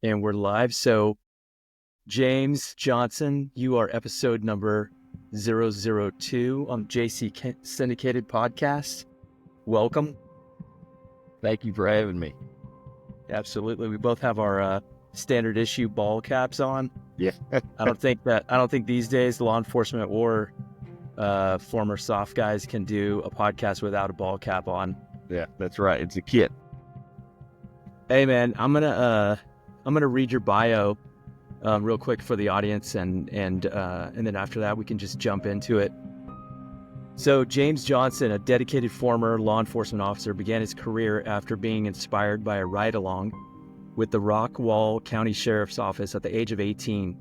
And we're live. So, James Johnson, you are episode number 002 on JC Syndicated Podcast. Welcome. Thank you for having me. Absolutely. We both have our standard issue ball caps on. Yeah. I don't think these days law enforcement or former soft guys can do a podcast without a ball cap on. Yeah, that's right. It's a kit. Hey man, I'm gonna read your bio real quick for the audience, and then after that we can just jump into it. So James Johnson, a dedicated former law enforcement officer, began his career after being inspired by a ride-along with the Rockwall County Sheriff's Office at the age of 18.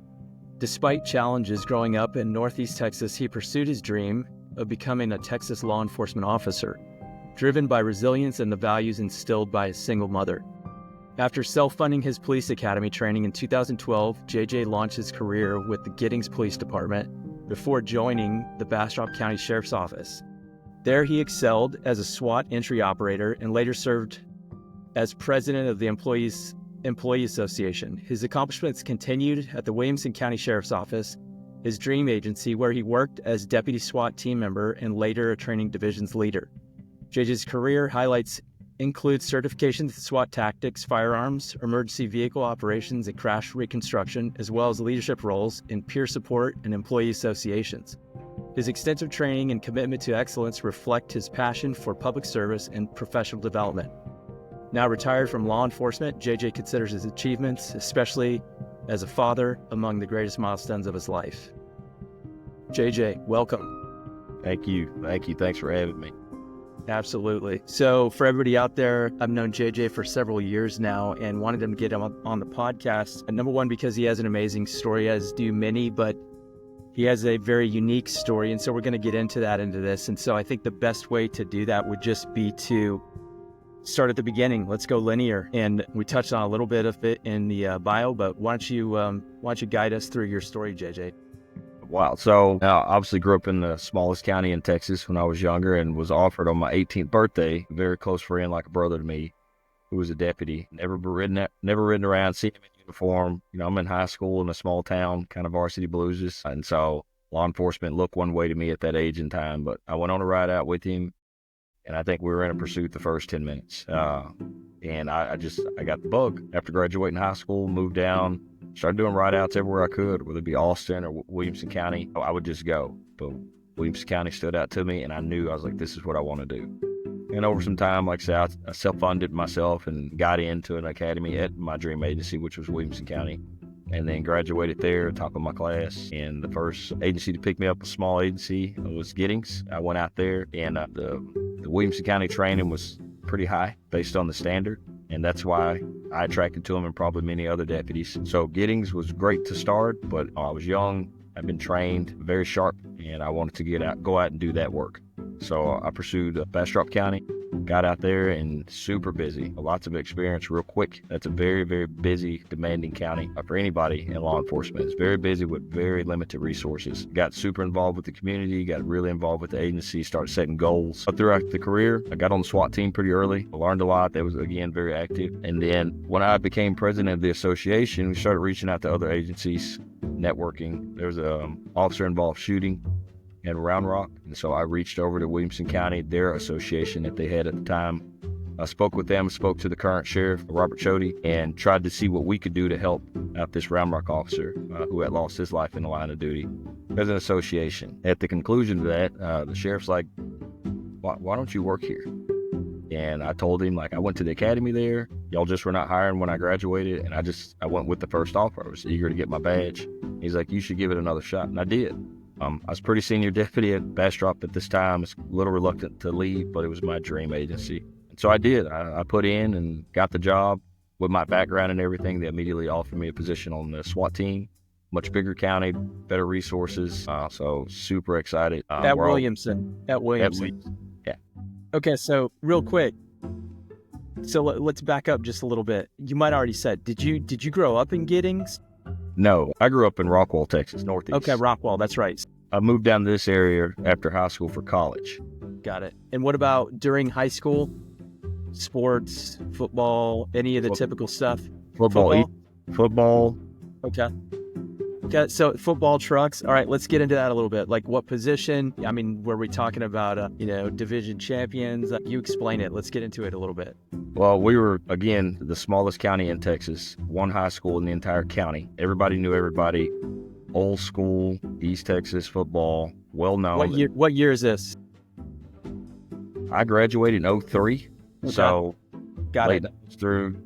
Despite challenges growing up in Northeast Texas, he pursued his dream of becoming a Texas law enforcement officer, driven by resilience and the values instilled by his single mother. After self-funding his police academy training in 2012, JJ launched his career with the Giddings Police Department before joining the Bastrop County Sheriff's Office. There he excelled as a SWAT entry operator and later served as president of the Employee Association. His accomplishments continued at the Williamson County Sheriff's Office, his dream agency, where he worked as deputy SWAT team member and later a training division's leader. JJ's career highlights includes certifications in SWAT tactics, firearms, emergency vehicle operations, and crash reconstruction, as well as leadership roles in peer support and employee associations. His extensive training and commitment to excellence reflect his passion for public service and professional development. Now retired from law enforcement, JJ considers his achievements, especially as a father, among the greatest milestones of his life. JJ, welcome. Thank you. Thanks for having me. Absolutely. So for everybody out there, I've known JJ for several years now and wanted him to get him on the podcast. And number one, because he has an amazing story, as do many, but he has a very unique story. And so we're going to get into this. And so I think the best way to do that would just be to start at the beginning. Let's go linear. And we touched on a little bit of it in the bio, but why don't you guide us through your story, JJ? Wow. So I obviously grew up in the smallest county in Texas when I was younger and was offered on my 18th birthday, a very close friend, like a brother to me, who was a deputy. Never ridden around, seen him in uniform. You know, I'm in high school in a small town, kind of varsity blues. And so law enforcement looked one way to me at that age and time, but I went on a ride out with him. And I think we were in a pursuit the first 10 minutes. And I got the bug after graduating high school, moved down, started doing ride-outs everywhere I could, whether it be Austin or Williamson County. I would just go. But Williamson County stood out to me, and I was like, this is what I want to do. And over some time, like I said, I self-funded myself and got into an academy at my dream agency, which was Williamson County. And then graduated there, top of my class. And the first agency to pick me up, a small agency, was Giddings. I went out there, and the Williamson County training was pretty high based on the standard. And that's why I attracted to him and probably many other deputies. So Giddings was great to start, but I was young. I'd been trained, very sharp, and I wanted to go out and do that work. So I pursued Bastrop County, got out there, and super busy. Lots of experience real quick. That's a very, very busy, demanding county for anybody in law enforcement. It's very busy with very limited resources. Got super involved with the community, got really involved with the agency, started setting goals. But throughout the career, I got on the SWAT team pretty early. I learned a lot. That was, again, very active. And then when I became president of the association, we started reaching out to other agencies, networking. There was an officer-involved shooting at Round Rock, and so I reached over to Williamson County, their association that they had at the time. I spoke with them, spoke to the current sheriff, Robert Chody, and tried to see what we could do to help out this Round Rock officer who had lost his life in the line of duty as an association. At the conclusion of that, the sheriff's like, why don't you work here? And I told him, like, I went to the academy there. Y'all just were not hiring when I graduated, and I went with the first offer. I was eager to get my badge. He's like, you should give it another shot, and I did. I was pretty senior deputy at Bastrop at this time. I was a little reluctant to leave, but it was my dream agency. And so I did. I put in and got the job. With my background and everything, they immediately offered me a position on the SWAT team. Much bigger county, better resources. So super excited. At Williamson. Yeah. Okay, so real quick. So let's back up just a little bit. You might already said, did you grow up in Giddings? No, I grew up in Rockwall, Texas, Northeast. Okay, Rockwall, that's right. I moved down to this area after high school for college. Got it. And what about during high school? Sports, football, any of the typical stuff? Football. Football. Okay. Okay, so football, trucks. All right, let's get into that a little bit. Like, what position? I mean, were we talking about, division champions? You explain it. Let's get into it a little bit. Well, we were, again, the smallest county in Texas, one high school in the entire county. Everybody knew everybody. Old school, East Texas football, well known. What year is this? I graduated in 03. Okay. So Got it. Through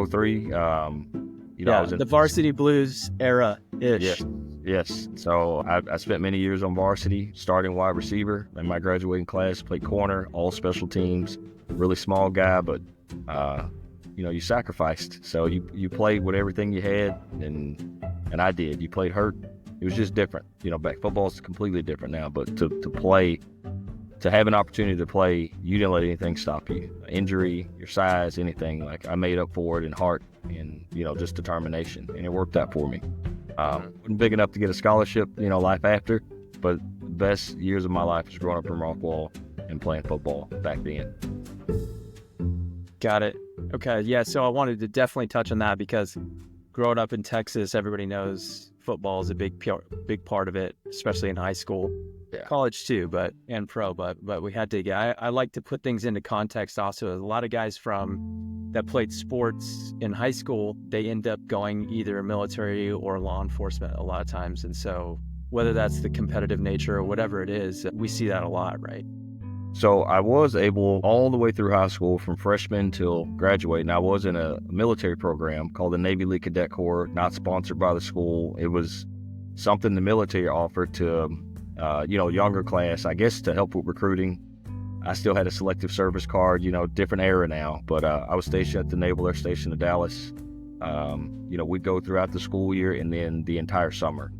03. I was in the Varsity Blues era-ish. Yes. So I spent many years on varsity, starting wide receiver in my graduating class, played corner, all special teams, really small guy, but you sacrificed. So you played with everything you had, and I did. You played hurt. It was just different. Back football is completely different now, but to play, to have an opportunity to play, you didn't let anything stop you. Injury, your size, anything. Like, I made up for it in heart and, just determination, and it worked out for me. Wasn't big enough to get a scholarship, life after, but the best years of my life was growing up in Rockwall and playing football back then. Got it. Okay, yeah, so I wanted to definitely touch on that because growing up in Texas, everybody knows football is a big part of it, especially in high school. Yeah. College too, and pro, but we had to I like to put things into context also. A lot of guys that played sports in high school, they end up going either military or law enforcement a lot of times. And so whether that's the competitive nature or whatever it is, we see that a lot, right? So I was able all the way through high school from freshman till graduating. I was in a military program called the Navy League Cadet Corps, not sponsored by the school. It was something the military offered to younger class, I guess, to help with recruiting. I still had a selective service card, different era now, but I was stationed at the Naval Air Station in Dallas. We'd go throughout the school year and then the entire summer.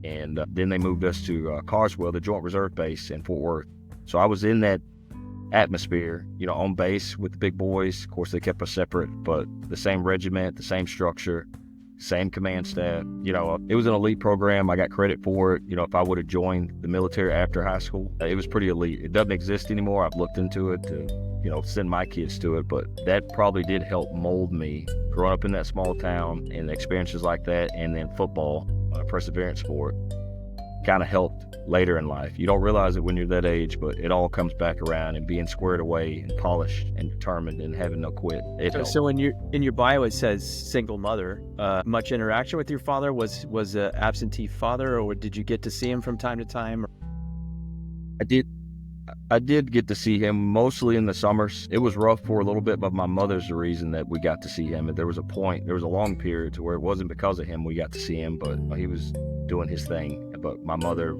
And then they moved us to Carswell, the Joint Reserve Base in Fort Worth. So I was in that atmosphere, on base with the big boys. Of course, they kept us separate, but the same regiment, the same structure, same command staff. It was an elite program. I got credit for it. If I would have joined the military after high school, it was pretty elite. It doesn't exist anymore. I've looked into it to, send my kids to it, but that probably did help mold me growing up in that small town and experiences like that. And then football, perseverance sport, kind of helped later in life. You don't realize it when you're that age, but it all comes back around, and being squared away and polished and determined and having no quit. So in your bio, it says single mother. Much interaction with your father? Was an absentee father, or did you get to see him from time to time? I did get to see him mostly in the summers. It was rough for a little bit, but my mother's the reason that we got to see him. There was a long period to where it wasn't because of him we got to see him, but he was doing his thing. But my mother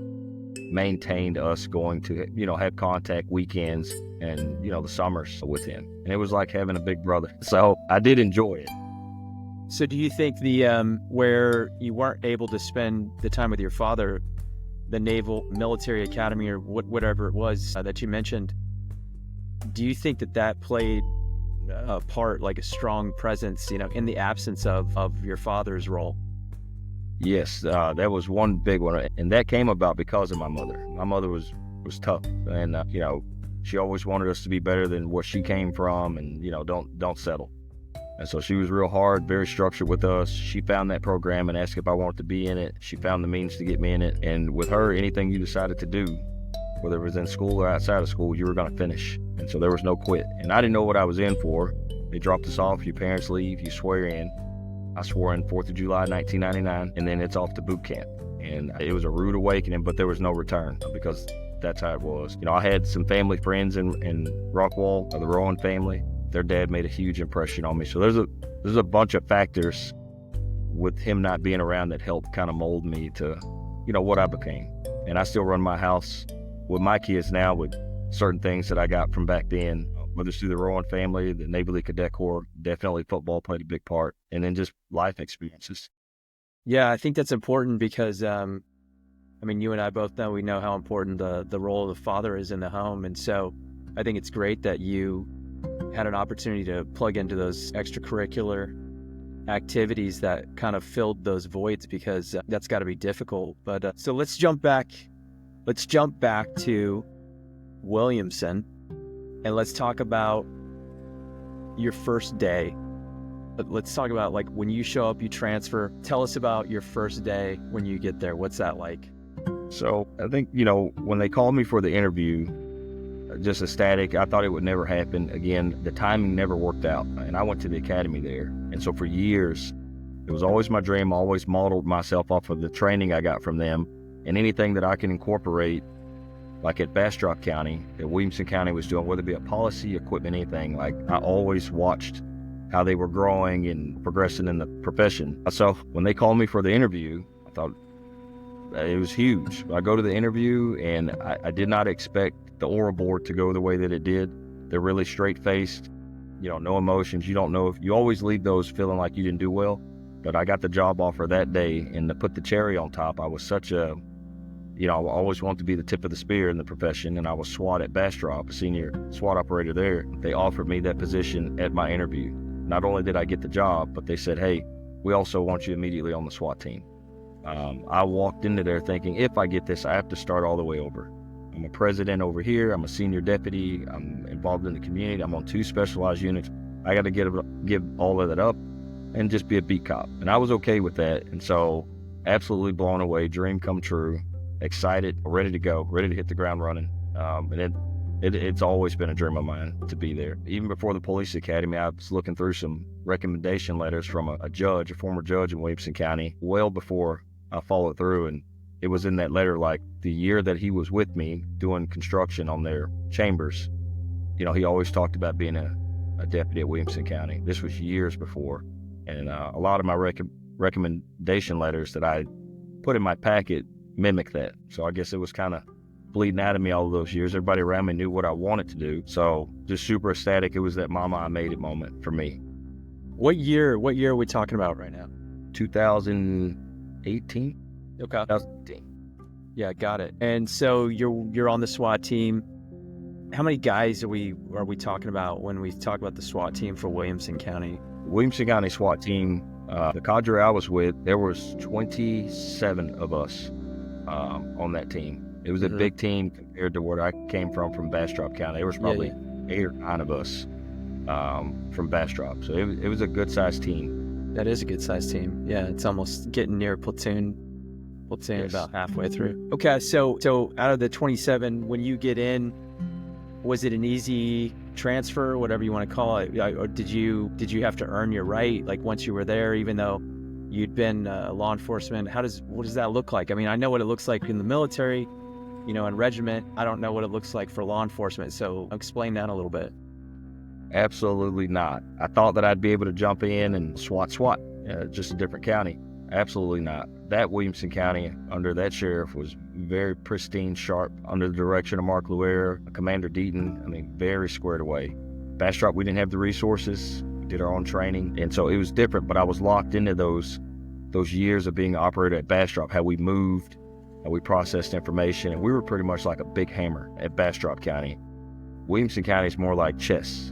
maintained us going to, have contact weekends and, the summers with him. And it was like having a big brother. So I did enjoy it. So do you think where you weren't able to spend the time with your father, the Naval Military Academy or whatever it was that you mentioned, do you think that played a part, like a strong presence, in the absence of your father's role? Yes, that was one big one, and that came about because of my mother. My mother was tough, and she always wanted us to be better than what she came from, and don't settle. And so she was real hard, very structured with us. She found that program and asked if I wanted to be in it. She found the means to get me in it, and with her, anything you decided to do, whether it was in school or outside of school, you were going to finish. And so there was no quit. And I didn't know what I was in for. They dropped us off. Your parents leave. You swear in. I swore in 4th of July, 1999, and then it's off to boot camp. And it was a rude awakening, but there was no return because that's how it was. I had some family friends in Rockwall, the Rowan family. Their dad made a huge impression on me. So there's a bunch of factors with him not being around that helped kind of mold me to, what I became. And I still run my house with my kids now with certain things that I got from back then, whether it's through the Rowan family, the Navy League Cadet Corps, definitely football played a big part, and then just life experiences. Yeah, I think that's important because, you and I both know, we know how important the role of the father is in the home. And so I think it's great that you had an opportunity to plug into those extracurricular activities that kind of filled those voids, because that's got to be difficult. But so let's jump back to Williamson, and let's talk about your first day But let's talk about like when you show up, you transfer. Tell us about your first day when you get there. What's that like? So I think, when they called me for the interview, just ecstatic. I thought it would never happen. Again, the timing never worked out. And I went to the academy there. And so for years, it was always my dream. I always modeled myself off of the training I got from them, and anything that I can incorporate, like at Bastrop County, that Williamson County was doing, whether it be a policy, equipment, anything. Like I always watched how they were growing and progressing in the profession. So when they called me for the interview, I thought it was huge. I go to the interview, and I did not expect the oral board to go the way that it did. They're really straight-faced, no emotions. You don't know if you always leave those feeling like you didn't do well. But I got the job offer that day, and to put the cherry on top, I was such a, I always wanted to be the tip of the spear in the profession, and I was SWAT at Bastrop, a senior SWAT operator there. They offered me that position at my interview. Not only did I get the job, but they said, hey, we also want you immediately on the SWAT team. I walked into there thinking, if I get this, I have to start all the way over. I'm a president over here. I'm a senior deputy. I'm involved in the community. I'm on 2 specialized units. I got to give all of that up and just be a beat cop. And I was okay with that. And so absolutely blown away, dream come true, excited, ready to go, ready to hit the ground running. And it's always been a dream of mine to be there. Even before the police academy, I was looking through some recommendation letters from a judge, a former judge in Williamson County, well before I followed through. And it was in that letter, like the year that he was with me doing construction on their chambers, he always talked about being a deputy at Williamson County. This was years before. And a lot of my recommendation letters that I put in my packet mimic that. So I guess it was kind of bleeding out of me all of those years. Everybody around me knew what I wanted to do. So just super ecstatic. It was that mama I made it moment for me. What year are we talking about right now? 2018. Okay. 2018. Yeah, got it. And so you're on the SWAT team. How many guys are we talking about when we talk about the SWAT team for Williamson County? Williamson County SWAT team, the cadre I was with, there was 27 of us on that team. It was a big team compared to where I came from Bastrop County. There was probably 8 or 9 of us from Bastrop. So it was a good-sized team. That is a good-sized team. Yeah, it's almost getting near platoon Yes. About halfway through. Okay, so out of the 27, when you get in, was it an easy transfer, whatever you want to call it, or did you have to earn your right? Like once you were there, even though you'd been law enforcement, what does that look like? I mean, I know what it looks like in the military, in regiment. I don't know what it looks like for law enforcement. So explain that a little bit. Absolutely not. I thought that I'd be able to jump in and SWAT, just a different county. Absolutely not. That Williamson County under that sheriff was very pristine, sharp, under the direction of Mark Luer, Commander Deaton. I mean, very squared away. Bastrop, we didn't have the resources. We did our own training. And so it was different, but I was locked into those years of being an operator at Bastrop, how we moved, how we processed information. And we were pretty much like a big hammer at Bastrop County. Williamson County is more like chess.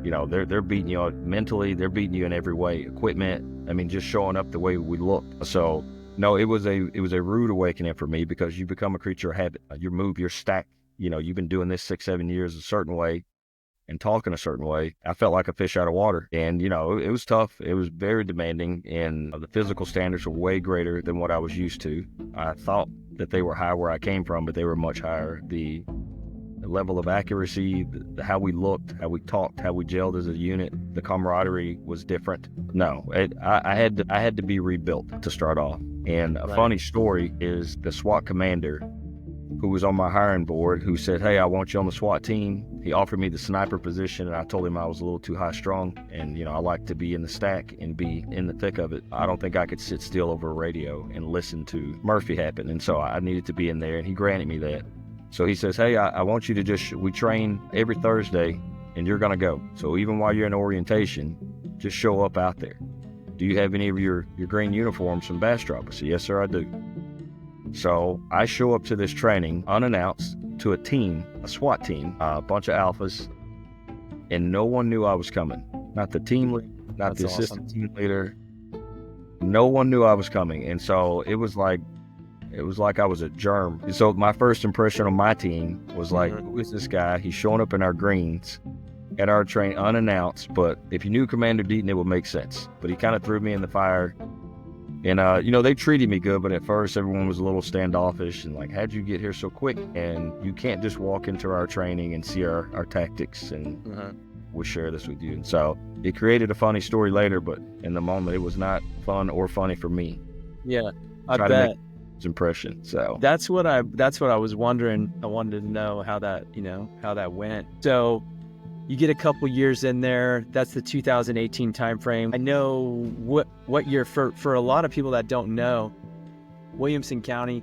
They're beating you mentally. They're beating you in every way. Equipment. I mean, just showing up the way we look. So, no, it was a rude awakening for me because you become a creature of habit. You move your stack. You've been doing this 6-7 years a certain way and talking a certain way. I felt like a fish out of water. And, it was tough. It was very demanding. And the physical standards were way greater than what I was used to. I thought that they were high where I came from, but they were much higher. The level of accuracy, how we looked, how we talked, how we gelled as a unit, the camaraderie was different. No, I had to be rebuilt to start off. And a funny story is the SWAT commander who was on my hiring board who said, hey, I want you on the SWAT team. He offered me the sniper position, and I told him I was a little too high strung, and I like to be in the stack and be in the thick of it. I don't think I could sit still over a radio and listen to Murphy happen, and so I needed to be in there, and he granted me that. So he says, hey, I want you to we train every Thursday and you're going to go. So even while you're in orientation, just show up out there. Do you have any of your green uniforms from Bastrop? I said, yes, sir, I do. So I show up to this training unannounced to a team, a SWAT team, a bunch of alphas, and no one knew I was coming. Not the team leader, not the assistant team leader. No one knew I was coming. And so it was like I was a germ. So my first impression on my team was like, who is this guy? He's showing up in our greens. at our train unannounced, but if you knew Commander Deaton, it would make sense. But he kind of threw me in the fire. And, they treated me good, but at first everyone was a little standoffish and like, how'd you get here so quick? And you can't just walk into our training and see our tactics and we'll share this with you. And so it created a funny story later, but in the moment it was not fun or funny for me. Yeah, I Try bet. to make its impression. So That's what I was wondering. I wanted to know how that went. So you get a couple years in there. That's the 2018 timeframe. I know what year for a lot of people that don't know, Williamson County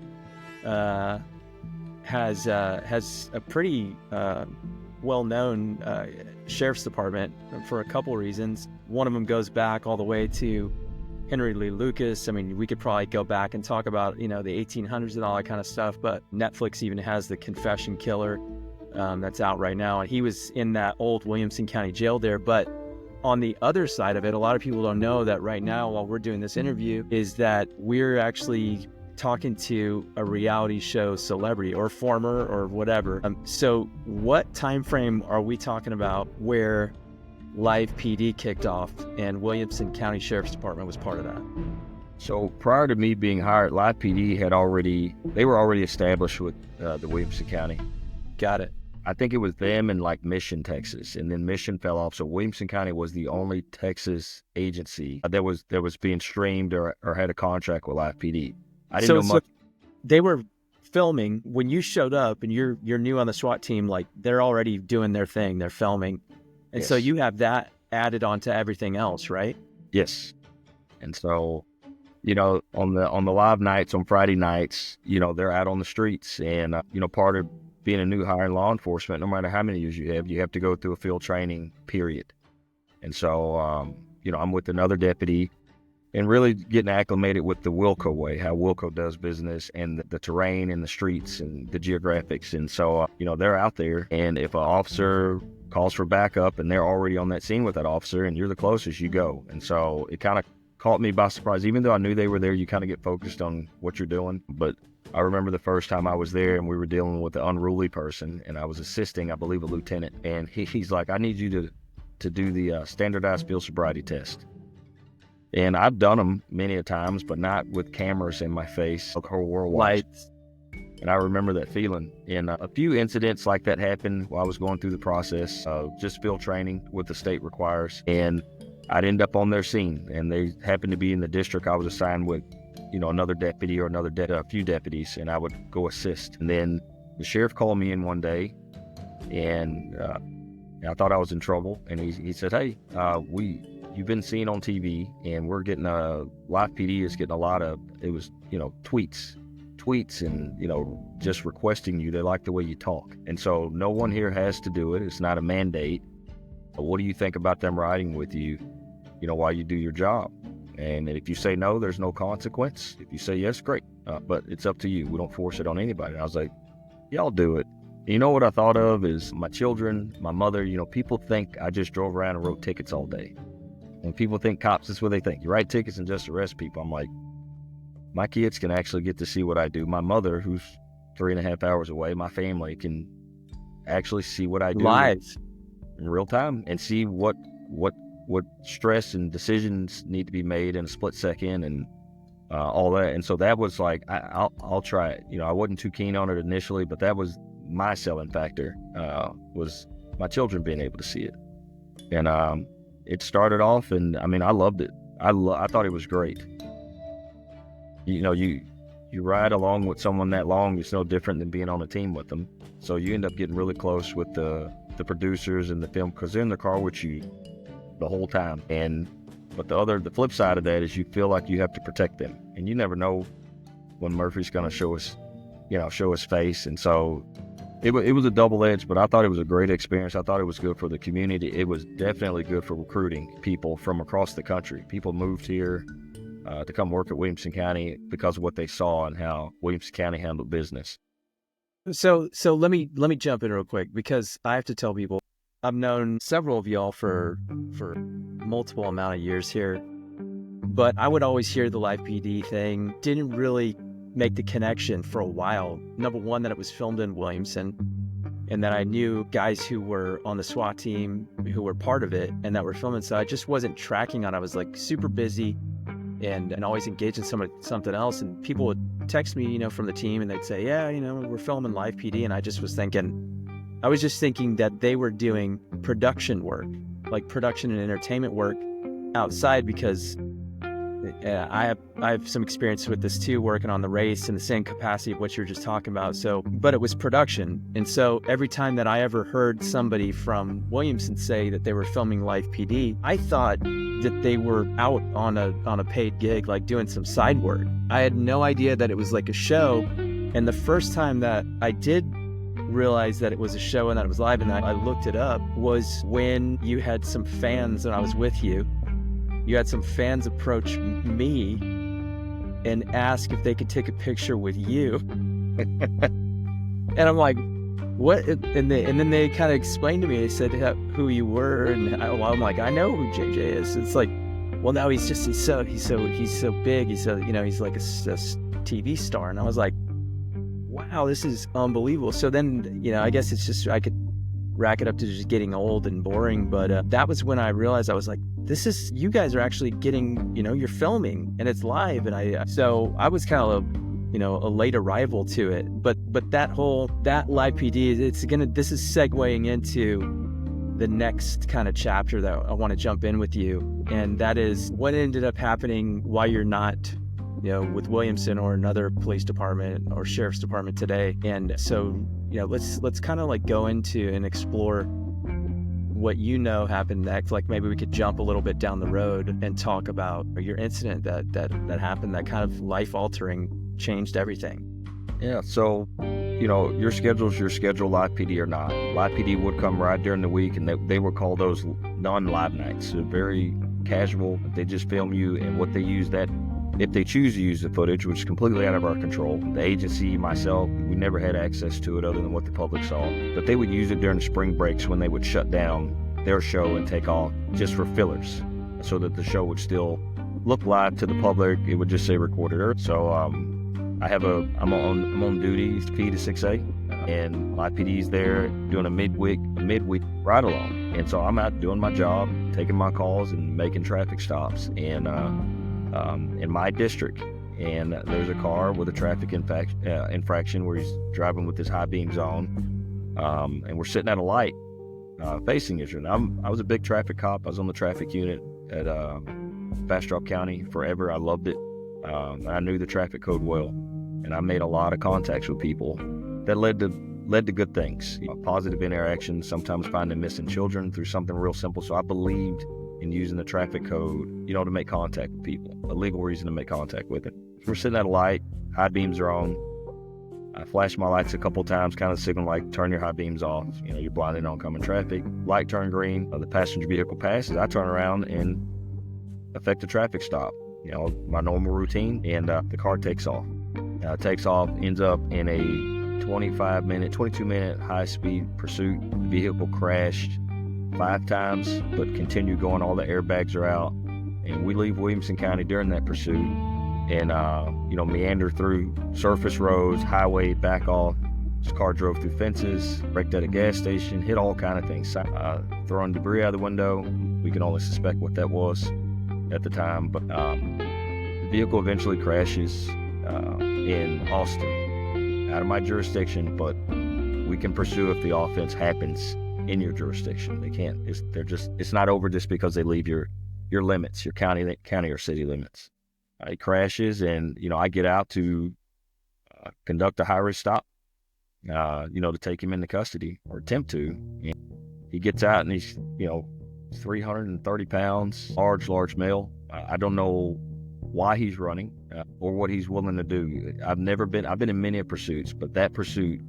has a pretty well-known sheriff's department for a couple reasons. One of them goes back all the way to Henry Lee Lucas. I mean, we could probably go back and talk about the 1800s and all that kind of stuff. But Netflix even has The Confession Killer. That's out right now, and he was in that old Williamson County jail there. But on the other side of it, a lot of people don't know that right now, while we're doing this interview, is that we're actually talking to a reality show celebrity or former or whatever. So what time frame are we talking about where Live PD kicked off and Williamson County Sheriff's Department was part of that? So prior to me being hired, Live PD they were already established with the Williamson County. Got it. I think it was them and like Mission, Texas, and then Mission fell off. So Williamson County was the only Texas agency that was being streamed or had a contract with Live PD. I didn't know much. They were filming when you showed up, and you're new on the SWAT team. Like they're already doing their thing. They're filming, and so you have that added onto everything else, right? Yes. And so, on the live nights on Friday nights, they're out on the streets, and part of being a new hire in law enforcement, no matter how many years you have to go through a field training period. And so, I'm with another deputy and really getting acclimated with the Wilco way, how Wilco does business and the terrain and the streets and the geographics. And so, they're out there, and if an officer calls for backup and they're already on that scene with that officer and you're the closest, you go. And so it kind of caught me by surprise. Even though I knew they were there, you kind of get focused on what you're doing. But I remember the first time I was there and we were dealing with an unruly person, and I was assisting, I believe, a lieutenant. And he's like, I need you to do the standardized field sobriety test. And I've done them many a times, but not with cameras in my face, the whole world watched. Lights. And I remember that feeling. And a few incidents like that happened while I was going through the process of just field training, what the state requires. And I'd end up on their scene, and they happened to be in the district I was assigned with, another deputy or a few deputies, and I would go assist. And then the sheriff called me in one day, and I thought I was in trouble. And he said, hey, you've been seen on TV, and we're getting Live PD is getting a lot of, it was, tweets and, just requesting you. They like the way you talk. And so no one here has to do it. It's not a mandate. But what do you think about them riding with you, while you do your job? And if you say no, there's no consequence. If you say yes, great. But it's up to you. We don't force it on anybody. And I was like, y'all do it. You know what I thought of is my children, my mother. People think I just drove around and wrote tickets all day. And people think cops, that's what they think. You write tickets and just arrest people. I'm like, my kids can actually get to see what I do. My mother, who's 3.5 hours away, my family can actually see what I do live in real time and see what stress and decisions need to be made in a split second and all that. And so that was like, I'll try it. I wasn't too keen on it initially, but that was my selling factor, was my children being able to see it. And it started off, and I mean, I loved it. I thought it was great. You ride along with someone that long, it's no different than being on a team with them. So you end up getting really close with the producers and the film, because they're in the car with you the whole time. But the flip side of that is you feel like you have to protect them, and you never know when Murphy's going to show his face. And so it was a double edge, but I thought it was a great experience. I thought it was good for the community. It was definitely good for recruiting people from across the country. People moved here to come work at Williamson County because of what they saw and how Williamson County handled business. So let me jump in real quick, because I have to tell people I've known several of y'all for multiple amount of years here, but I would always hear the Live PD thing. Didn't really make the connection for a while. Number one, that it was filmed in Williamson, and that I knew guys who were on the SWAT team who were part of it and that were filming. So I just wasn't tracking on. I was like super busy and always engaged in something else. And people would text me, from the team, and they'd say, yeah, we're filming live PD. And I was just thinking that they were doing production work, like production and entertainment work outside, because I have some experience with this too, working on the race in the same capacity of what you were just talking about. So, but it was production. And so every time that I ever heard somebody from Williamson say that they were filming live PD, I thought that they were out on a paid gig, like doing some side work. I had no idea that it was like a show. And the first time that I did realize that it was a show and that it was live, and I looked it up, was when you had some fans, and I was with you. You had some fans approach me and ask if they could take a picture with you. And I'm like, what? And then they kind of explained to me, they said who you were. And I'm like, I know who JJ is. It's like, well, no, he's so big. He's like a TV star. And I was like, wow, this is unbelievable. So then, I guess it's just, I could rack it up to just getting old and boring. But that was when I realized, I was like, you guys are actually getting, you're filming and it's live. And so I was kind of a late arrival to it. But that live PD, this is segueing into the next kind of chapter that I want to jump in with you. And that is what ended up happening while you're not, with Williamson or another police department or sheriff's department today. And so, let's kind of like go into and explore what happened next. Like maybe we could jump a little bit down the road and talk about your incident that happened, that kind of life-altering, changed everything. Yeah, so, your schedule's your schedule, live PD or not. Live PD would come right during the week, and they would call those non-live nights. So very casual. They just film you, and what they use that, if they choose to use the footage, which is completely out of our control. The agency, myself, we never had access to it other than what the public saw. But they would use it during spring breaks when they would shut down their show and take off just for fillers, so that the show would still look live to the public. It would just say recorded. So I'm on duty P to 6A, and my PD's there doing a midweek ride along. And so I'm out doing my job, taking my calls and making traffic stops. And in my district, and there's a car with a traffic infraction where he's driving with his high beams on, and we're sitting at a light facing each other. I was a big traffic cop. I was on the traffic unit at Bastrop County forever. I loved it. I knew the traffic code well, and I made a lot of contacts with people that led to good things, positive interactions, sometimes finding missing children through something real simple. So I believed in using the traffic code, to make contact with people, a legal reason to make contact with it. We're sitting at a light, high beams are on. I flashed my lights a couple times, kind of signal like, turn your high beams off. You're blinded on oncoming traffic. Light turned green, the passenger vehicle passes. I turn around and effect a traffic stop. My normal routine, and the car takes off. Takes off, ends up in a 22-minute high-speed pursuit. The vehicle crashed 5 times, but continued going. All the airbags are out, and we leave Williamson County during that pursuit, and meander through surface roads, highway, back off. This car drove through fences, wrecked at a gas station, hit all kind of things, throwing debris out of the window. We can only suspect what that was at the time, but the vehicle eventually crashes in Austin, out of my jurisdiction, but we can pursue if the offense happens in your jurisdiction. They can't. It's not over just because they leave your limits, your county or city limits. It crashes, and I get out to conduct a high-risk stop, to take him into custody, or attempt to. And he gets out, and he's 330 pounds, large male. I don't know why he's running or what he's willing to do. I've been in many pursuits, but that pursuit,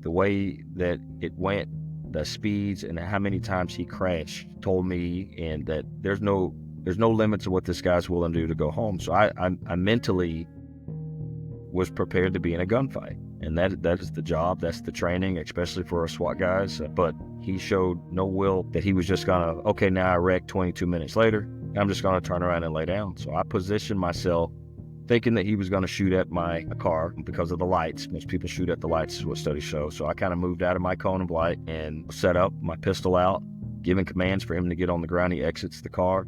the way that it went, the speeds and how many times he crashed, told me and that there's no limits of what this guy's willing to do to go home. So I mentally was prepared to be in a gunfight, and that is the job, that's the training, especially for our SWAT guys. But he showed no will that he was just gonna, okay, now I wrecked 22 minutes later, I'm just gonna turn around and lay down. So I positioned myself thinking that he was going to shoot at my car because of the lights. Most people shoot at the lights is what studies show. So I kind of moved out of my cone of light and set up my pistol out, giving commands for him to get on the ground. He exits the car.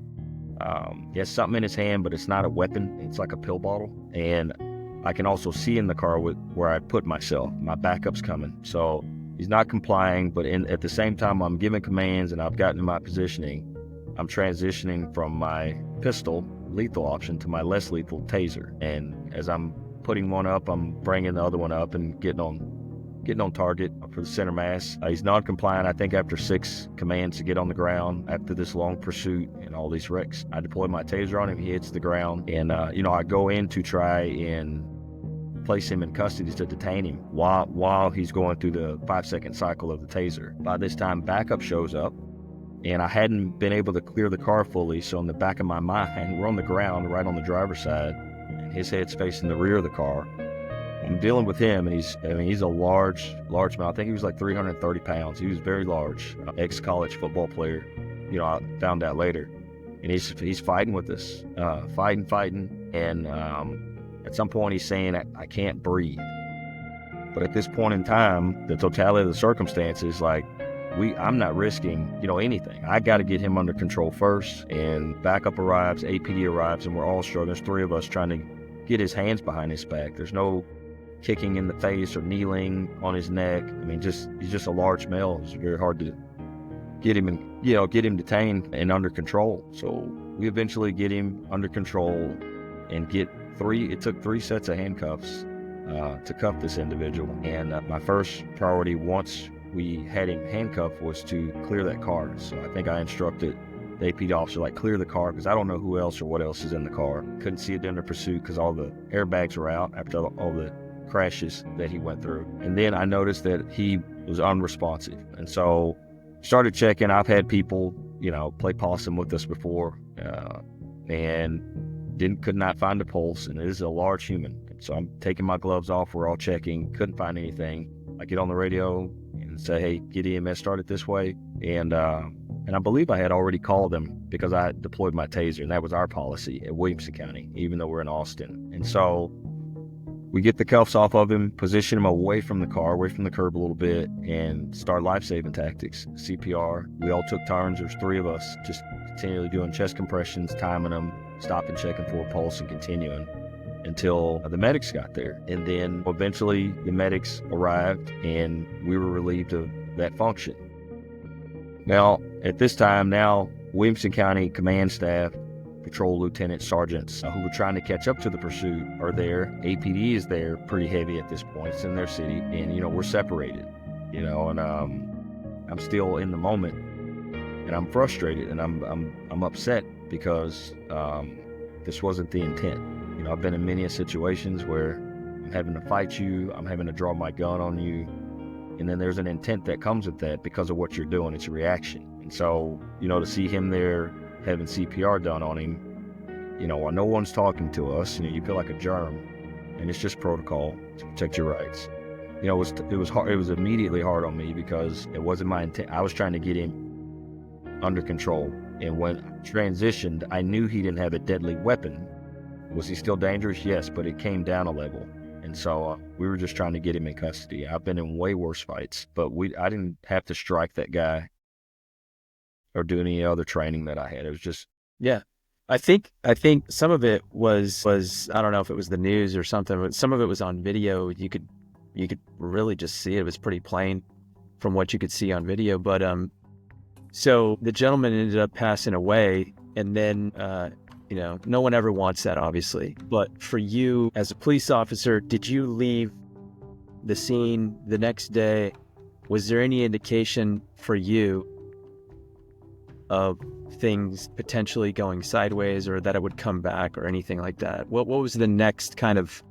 He has something in his hand, but it's not a weapon. It's like a pill bottle. And I can also see in the car where I put myself. My backup's coming. So he's not complying, but at the same time, I'm giving commands and I've gotten in my positioning. I'm transitioning from my pistol lethal option to my less lethal taser. And as I'm putting one up, I'm bringing the other one up and getting on target for the center mass. He's non-compliant. I think after 6 commands to get on the ground, after this long pursuit and all these wrecks, I deploy my taser on him. He hits the ground, and I go in to try and place him in custody to detain him while he's going through the 5-second cycle of the taser. By this time, backup shows up, and I hadn't been able to clear the car fully. So in the back of my mind, we're on the ground right on the driver's side, and his head's facing the rear of the car. I'm dealing with him, and he's a large man. I think he was like 330 pounds. He was very large, ex-college football player. I found out later, and he's fighting with us, fighting, and at some point he's saying, I can't breathe. But at this point in time, the totality of the circumstances, like, I'm not risking, anything. I got to get him under control first, and backup arrives, APD arrives, and we're all struggling. There's 3 of us trying to get his hands behind his back. There's no kicking in the face or kneeling on his neck. He's just a large male. It's very hard to get him detained and under control. So we eventually get him under control and it took 3 sets of handcuffs to cuff this individual. And my first priority once we had him handcuffed was to clear that car. So I think I instructed the APD officer, clear the car, because I don't know who else or what else is in the car. Couldn't see it under pursuit because all the airbags were out after all the crashes that he went through. And then I noticed that he was unresponsive. And so started checking. I've had people, play possum with us before, and could not find a pulse. And it is a large human. So I'm taking my gloves off. We're all checking. Couldn't find anything. I get on the radio and say, hey, get EMS started this way. And I believe I had already called them because I had deployed my taser, and that was our policy at Williamson County, even though we're in Austin. And so we get the cuffs off of him, position him away from the car, away from the curb a little bit, and start life-saving tactics, CPR. We all took turns. There's 3 of us just continually doing chest compressions, timing them, stopping, checking for a pulse, and continuing until the medics got there. And then eventually the medics arrived, and we were relieved of that function. Now, at this time, Williamson County command staff, patrol lieutenants, sergeants who were trying to catch up to the pursuit are there. APD is there pretty heavy at this point. It's in their city, and we're separated, and I'm still in the moment, and I'm frustrated, and I'm upset because this wasn't the intent. I've been in many situations where I'm having to fight you, I'm having to draw my gun on you, and then there's an intent that comes with that because of what you're doing. It's a reaction. And so, to see him there having CPR done on him, while no one's talking to us, you feel like a germ, and it's just protocol to protect your rights. It was hard. It was immediately hard on me because it wasn't my intent. I was trying to get him under control. And when I transitioned, I knew he didn't have a deadly weapon. Was he still dangerous? Yes, but it came down a level. And so we were just trying to get him in custody. I've been in way worse fights, but I didn't have to strike that guy or do any other training that I had. It was just... Yeah. I think some of it was I don't know if it was the news or something, but some of it was on video. You could really just see it. It was pretty plain from what you could see on video. But so the gentleman ended up passing away, and then no one ever wants that, obviously. But for you as a police officer, did you leave the scene the next day? Was there any indication for you of things potentially going sideways, or that it would come back, or anything like that? What was the next kind of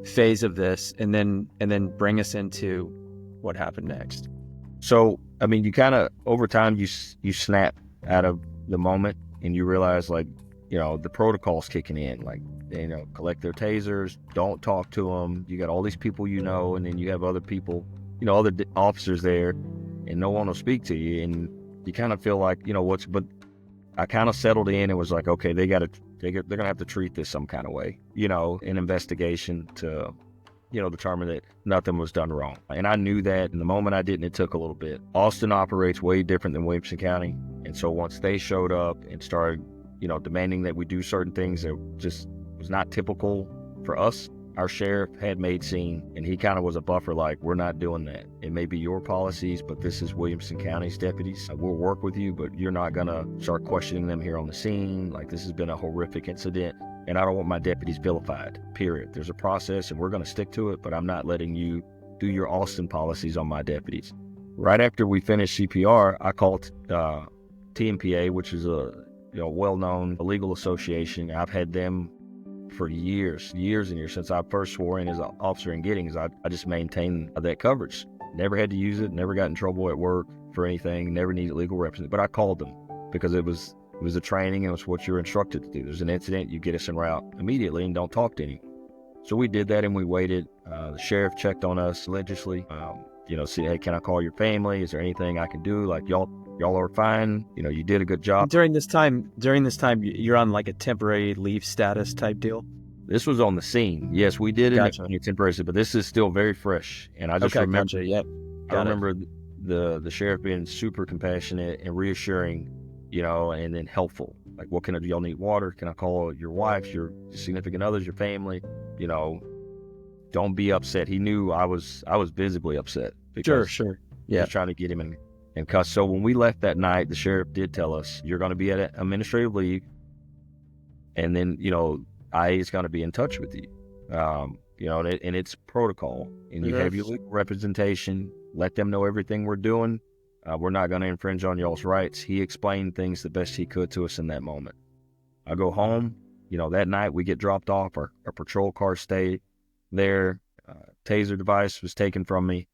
phase of this, and then bring us into what happened next? So, you kind of, over time, you snap out of the moment, and you realize, the protocol's kicking in. Collect their tasers, don't talk to them. You got all these people, and then you have other people, other officers there, and no one will speak to you, and you kind of feel like, but I kind of settled in and was like, okay, they got to they're going to have to treat this some kind of way, an investigation to, determine that nothing was done wrong. And I knew that, and the moment I didn't, it took a little bit. Austin operates way different than Williamson County. And so once they showed up and started, demanding that we do certain things that just was not typical for us, our sheriff had made scene, and he kind of was a buffer, like, we're not doing that. It may be your policies, but this is Williamson County's deputies. We'll work with you, but you're not going to start questioning them here on the scene. Like, this has been a horrific incident, and I don't want my deputies vilified, period. There's a process, and we're going to stick to it, but I'm not letting you do your Austin policies on my deputies. Right after we finished CPR, I called TMPA, which is a well-known legal association. I've had them for years and years, since I first swore in as an officer in Giddings. I just maintained that coverage. Never had to use it, never got in trouble at work for anything, never needed legal representation. But I called them because it was a training, and it was what you're instructed to do. There's an incident, you get us en route immediately and don't talk to anyone. So we did that, and we waited. The sheriff checked on us religiously, see, hey, can I call your family? Is there anything I can do? Like, y'all are fine. You did a good job. During this time, you're on like a temporary leave status type deal? This was on the scene. Yes, we did it in temporary, but this is still very fresh. And I just remember, I remember the sheriff being super compassionate and reassuring, and then helpful. Like, what can I do? Y'all need water? Can I call your wife, your significant others, your family? Don't be upset. He knew I was visibly upset. Sure. Yeah. I was trying to get him in cuffs. So when we left that night, the sheriff did tell us, you're going to be at administrative leave. And then, IA is going to be in touch with you. And it's protocol. And you have your legal representation. Let them know everything we're doing. We're not going to infringe on y'all's rights. He explained things the best he could to us in that moment. I go home. That night we get dropped off. Our patrol car stayed there. Taser device was taken from me.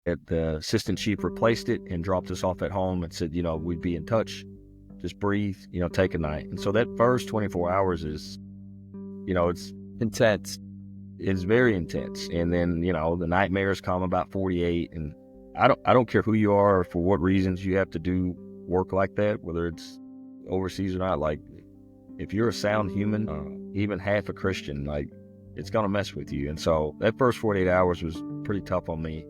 The assistant chief replaced it and dropped us off at home and said, we'd be in touch. Just breathe, take a night. And so that first 24 hours is, it's intense. It's very intense. And then, the nightmares come about 48. And I don't care who you are or for what reasons you have to do work like that, whether it's overseas or not. Like, if you're a sound human, even half a Christian, like, it's going to mess with you. And so that first 48 hours was pretty tough on me.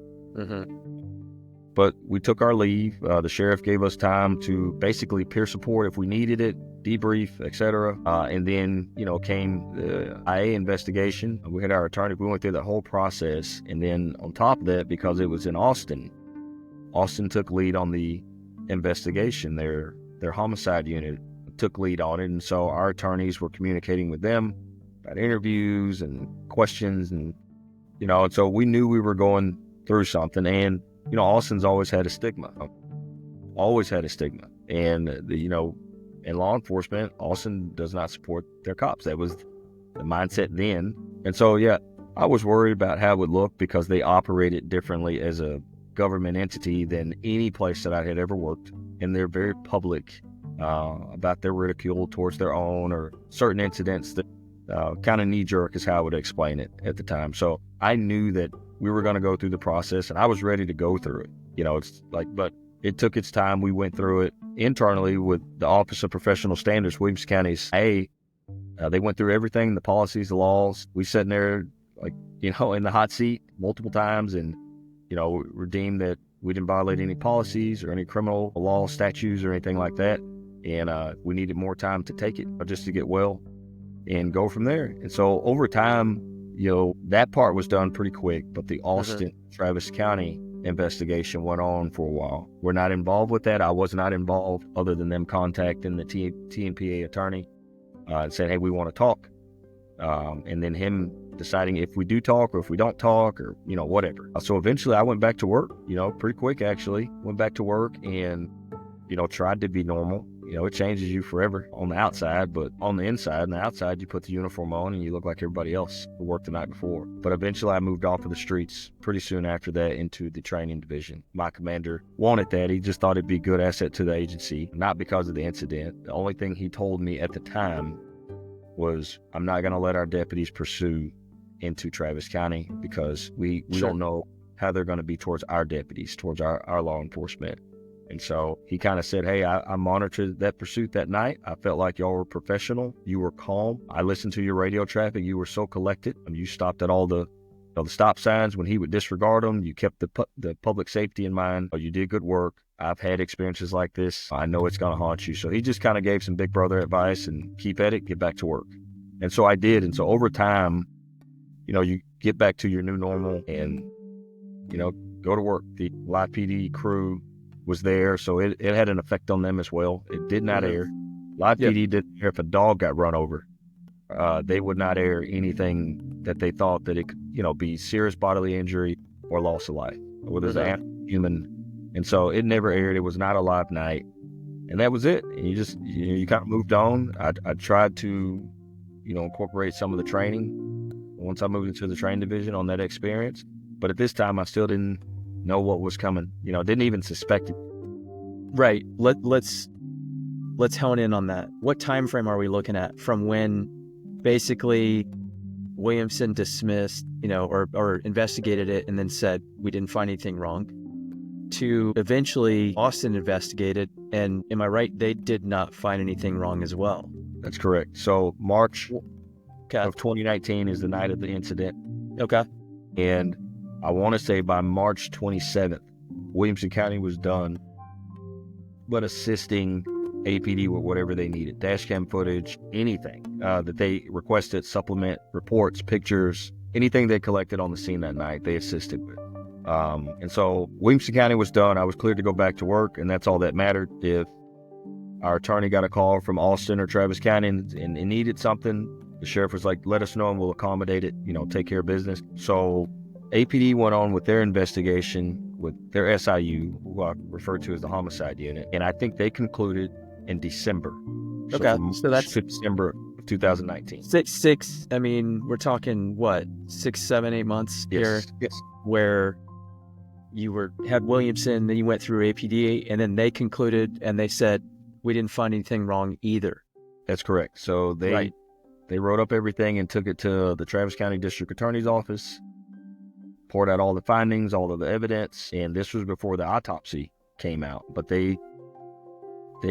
But we took our leave. The sheriff gave us time to basically peer support if we needed it, debrief, etc. And then, came the IA investigation. We had our attorney. We went through the whole process. And then on top of that, because it was in Austin took lead on the investigation. Their homicide unit took lead on it. And so our attorneys were communicating with them about interviews and questions. And, and so we knew we were going through something. And Austin's always had a stigma. And, in law enforcement, Austin does not support their cops. That was the mindset then. And so, I was worried about how it would look because they operated differently as a government entity than any place that I had ever worked. And they're very public about their ridicule towards their own or certain incidents that kind of knee-jerk is how I would explain it at the time. So I knew that we were going to go through the process, and I was ready to go through it. It's like, but it took its time. We went through it internally with the Office of Professional Standards, Williamson County's A. They went through everything, the policies, the laws. We sat in there, like, in the hot seat multiple times and, redeemed that we didn't violate any policies or any criminal law statutes or anything like that. And we needed more time to take it just to get well and go from there. And so over time, that part was done pretty quick, but the Austin, Travis County investigation went on for a while. We're not involved with that. I was not involved other than them contacting the TMPA attorney and saying, hey, we want to talk. And then him deciding if we do talk or if we don't talk or, whatever. So eventually I went back to work, pretty quick actually. Went back to work and, tried to be normal. It changes you forever on the outside, but on the inside and the outside, you put the uniform on and you look like everybody else who worked the night before. But eventually I moved off of the streets pretty soon after that into the training division. My commander wanted that. He just thought it'd be a good asset to the agency, not because of the incident. The only thing he told me at the time was, I'm not going to let our deputies pursue into Travis County because we don't know how they're going to be towards our deputies, towards our law enforcement. And so he kind of said, hey, I monitored that pursuit that night. I felt like y'all were professional. You were calm. I listened to your radio traffic. You were so collected. You stopped at all the stop signs when he would disregard them. You kept the public safety in mind. You did good work. I've had experiences like this. I know it's going to haunt you. So he just kind of gave some big brother advice and keep at it, get back to work. And so I did. And so over time, you get back to your new normal and, go to work. The live PD crew was there, so it had an effect on them as well. It did not air. Live PD didn't air if a dog got run over. They would not air anything that they thought that it could, be serious bodily injury or loss of life, whether it's an human. And so it never aired. It was not a live night. And that was it. And you just, you kind of moved on. I tried to, incorporate some of the training once I moved into the training division on that experience. But at this time, I still didn't know what was coming. Didn't even suspect it. Right. Let's hone in on that. What time frame are we looking at from when basically Williamson dismissed, or investigated it and then said we didn't find anything wrong, to eventually Austin investigated, and am I right, they did not find anything wrong as well? That's correct. So March of 2019 is the night of the incident. Okay. And I want to say by March 27th, Williamson County was done, but assisting APD with whatever they needed, dash cam footage, anything that they requested, supplement, reports, pictures, anything they collected on the scene that night, they assisted with. And so Williamson County was done. I was cleared to go back to work, and that's all that mattered. If our attorney got a call from Austin or Travis County and needed something, the sheriff was like, let us know and we'll accommodate it, take care of business. So APD went on with their investigation with their SIU, who I refer to as the homicide unit. And I think they concluded in December. Okay. So that's December of 2019. Six. I mean, we're talking what, 6, 7, 8 months here? Yes. Where you had Williamson, then you went through APD, and then they concluded and they said, we didn't find anything wrong either. That's correct. So they wrote up everything and took it to the Travis County District Attorney's Office, poured out all the findings, all of the evidence, and this was before the autopsy came out. But they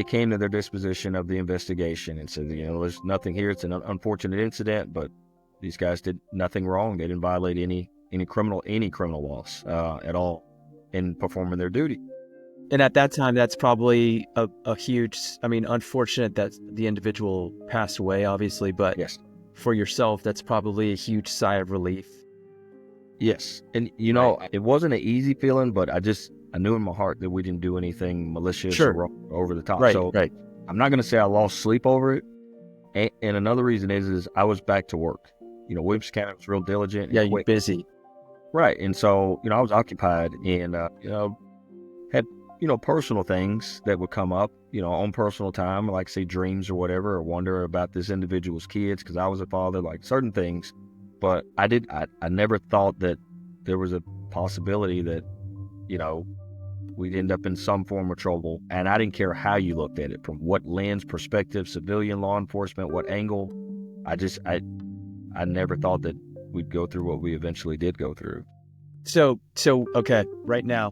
came to their disposition of the investigation and said, there's nothing here. It's an unfortunate incident, but these guys did nothing wrong. They didn't violate any criminal laws at all in performing their duty. And at that time, that's probably a huge, unfortunate that the individual passed away, obviously, but yes, for yourself, that's probably a huge sigh of relief. Yes. And, it wasn't an easy feeling, but I knew in my heart that we didn't do anything malicious or over the top. Right, so right. I'm not going to say I lost sleep over it. And another reason is I was back to work. Williamson County was real diligent. Yeah, you're busy. Right. And so, I was occupied and, had, personal things that would come up, on personal time, like say dreams or whatever, or wonder about this individual's kids because I was a father, like certain things. But I never thought that there was a possibility that, we'd end up in some form of trouble. And I didn't care how you looked at it, from what lens, perspective, civilian, law enforcement, what angle. I never thought that we'd go through what we eventually did go through. So okay, right now,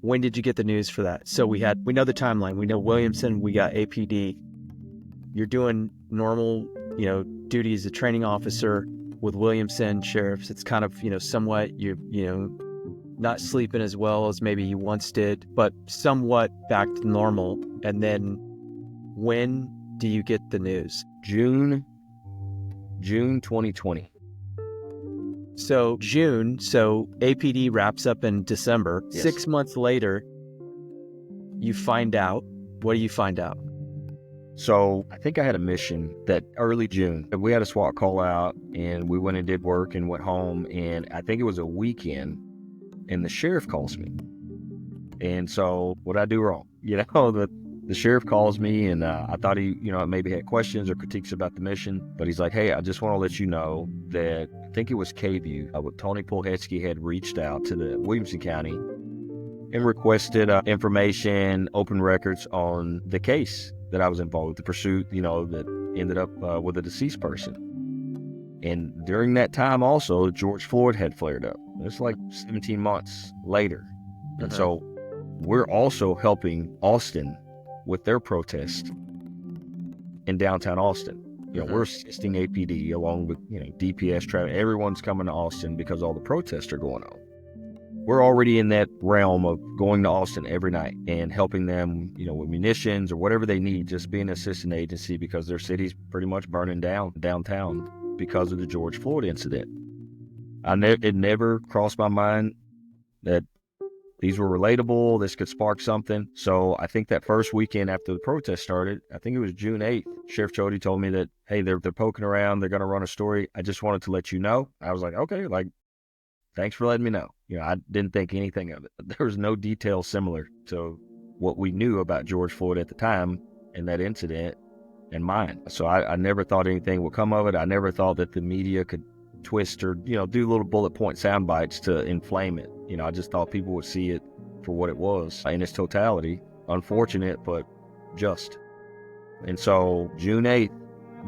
when did you get the news for that? So we know the timeline. We know Williamson, we got APD. You're doing normal, duty as a training officer with Williamson sheriffs. It's kind of, somewhat, you not sleeping as well as maybe you once did, but somewhat back to normal. And then when do you get the news? June 2020. So APD wraps up in December. Yes. 6 months later, you find out. What do you find out? So I think I had a mission that early June. We had a SWAT call out and we went and did work and went home. And I think it was a weekend and the sheriff calls me. And so what'd I do wrong? The sheriff calls me and I thought he, maybe had questions or critiques about the mission. But he's like, hey, I just want to let you know that I think it was KView with Tony Polhetsky had reached out to the Williamson County and requested information, open records on the case that I was involved with, the pursuit, that ended up with a deceased person. And during that time also, George Floyd had flared up. It's like 17 months later. And so we're also helping Austin with their protest in downtown Austin. We're assisting APD along with, DPS traffic. Everyone's coming to Austin because all the protests are going on. We're already in that realm of going to Austin every night and helping them, with munitions or whatever they need, just being an assistant agency because their city's pretty much burning down downtown because of the George Floyd incident. It never crossed my mind that these were relatable, this could spark something. So I think that first weekend after the protest started, I think it was June 8th, Sheriff Chody told me that, hey, they're poking around, they're going to run a story. I just wanted to let you know. I was like, okay, thanks for letting me know. I didn't think anything of it. There was no detail similar to what we knew about George Floyd at the time and that incident and mine. So I never thought anything would come of it. I never thought that the media could twist or, do little bullet point sound bites to inflame it. I just thought people would see it for what it was in its totality. Unfortunate, but just. And so June 8th,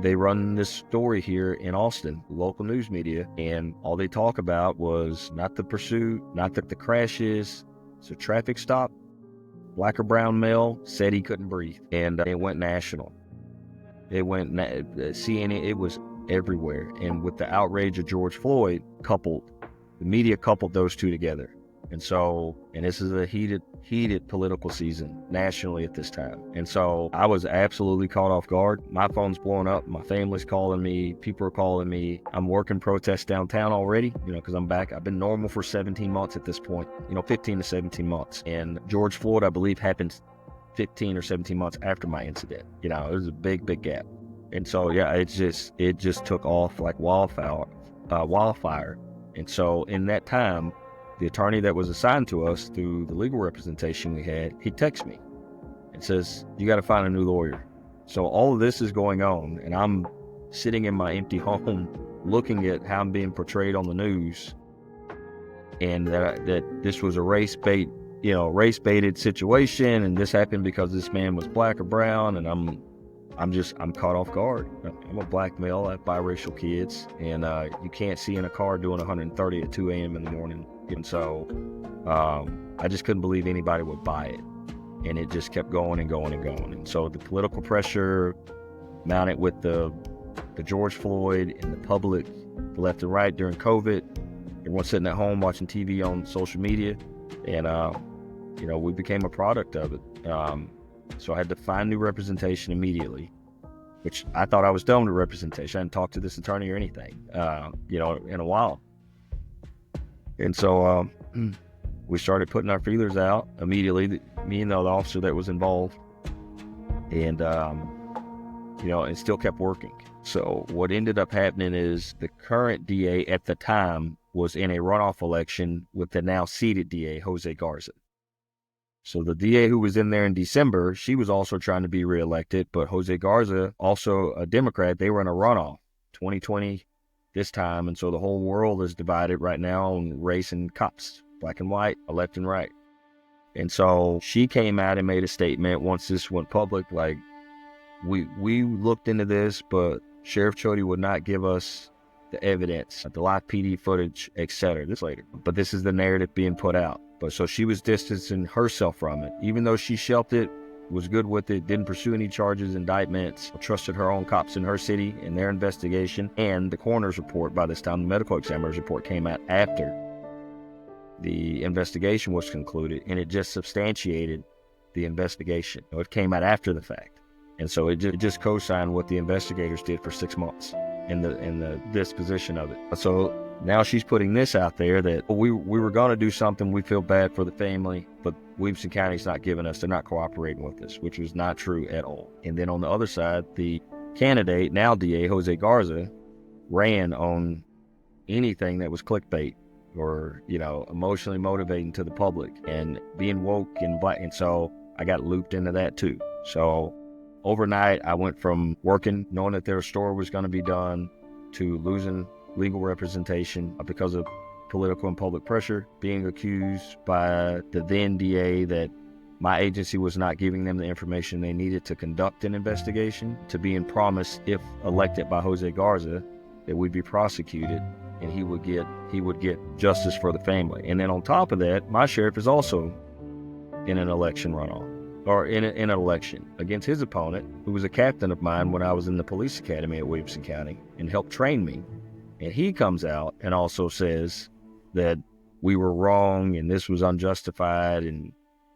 they run this story here in Austin, local news media, and all they talk about was not the pursuit, not that the crashes. It's a traffic stop. Black or brown male said he couldn't breathe, and it went national. It went CNN. It was everywhere. And with the outrage of George Floyd the media coupled those two together. And this is a heated political season nationally at this time. And so I was absolutely caught off guard. My phone's blowing up. My family's calling me. People are calling me. I'm working protests downtown already, because I'm back. I've been normal for 17 months at this point, 15 to 17 months. And George Floyd, I believe, happened 15 or 17 months after my incident. It was a big, big gap. And so, yeah, it just took off like wildfire. And so in that time, the attorney that was assigned to us through the legal representation we had, he texts me and says, you got to find a new lawyer. So all of this is going on, and I'm sitting in my empty home looking at how I'm being portrayed on the news, and that this was a race-baited situation, and this happened because this man was black or brown, and I'm caught off guard. I'm a black male, I have biracial kids, and you can't see in a car doing 130 at 2 a.m. in the morning. And so I just couldn't believe anybody would buy it. And it just kept going and going and going. And so the political pressure mounted with the George Floyd and the public, the left and right during COVID, everyone sitting at home watching TV on social media. And, we became a product of it. So I had to find new representation immediately, which I thought I was done with representation. I hadn't talked to this attorney or anything, in a while. And so we started putting our feelers out immediately, me and the officer that was involved, and, it still kept working. So what ended up happening is the current DA at the time was in a runoff election with the now seated DA, Jose Garza. So the DA who was in there in December, she was also trying to be reelected, but Jose Garza, also a Democrat, they were in a runoff, 2020 this time. And so the whole world is divided right now on race and cops, black and white, left and right. And so she came out and made a statement once this went public, like, we looked into this, but Sheriff Chody would not give us the evidence, the live PD footage, etc. This later. But this is the narrative being put out. But so she was distancing herself from it, even though she shelved it, was good with it, didn't pursue any charges, indictments, trusted her own cops in her city in their investigation, and the coroner's report. By this time, the medical examiner's report came out after the investigation was concluded, and it just substantiated the investigation. It came out after the fact, and so it just co-signed what the investigators did for 6 months in the disposition of it. So now she's putting this out there that we were going to do something. We feel bad for the family, but Williamson County's not giving us, they're not cooperating with us, which was not true at all. And then on the other side, the candidate, now DA, Jose Garza, ran on anything that was clickbait or, emotionally motivating to the public and being woke and black. And so I got looped into that too. So overnight, I went from working, knowing that their store was going to be done, to losing legal representation because of political and public pressure, being accused by the then DA that my agency was not giving them the information they needed to conduct an investigation, to being promised, if elected by Jose Garza, that we'd be prosecuted and he would get justice for the family. And then on top of that, my sheriff is also in an election runoff, or in an election against his opponent, who was a captain of mine when I was in the police academy at Williamson County and helped train me. And he comes out and also says that we were wrong and this was unjustified, and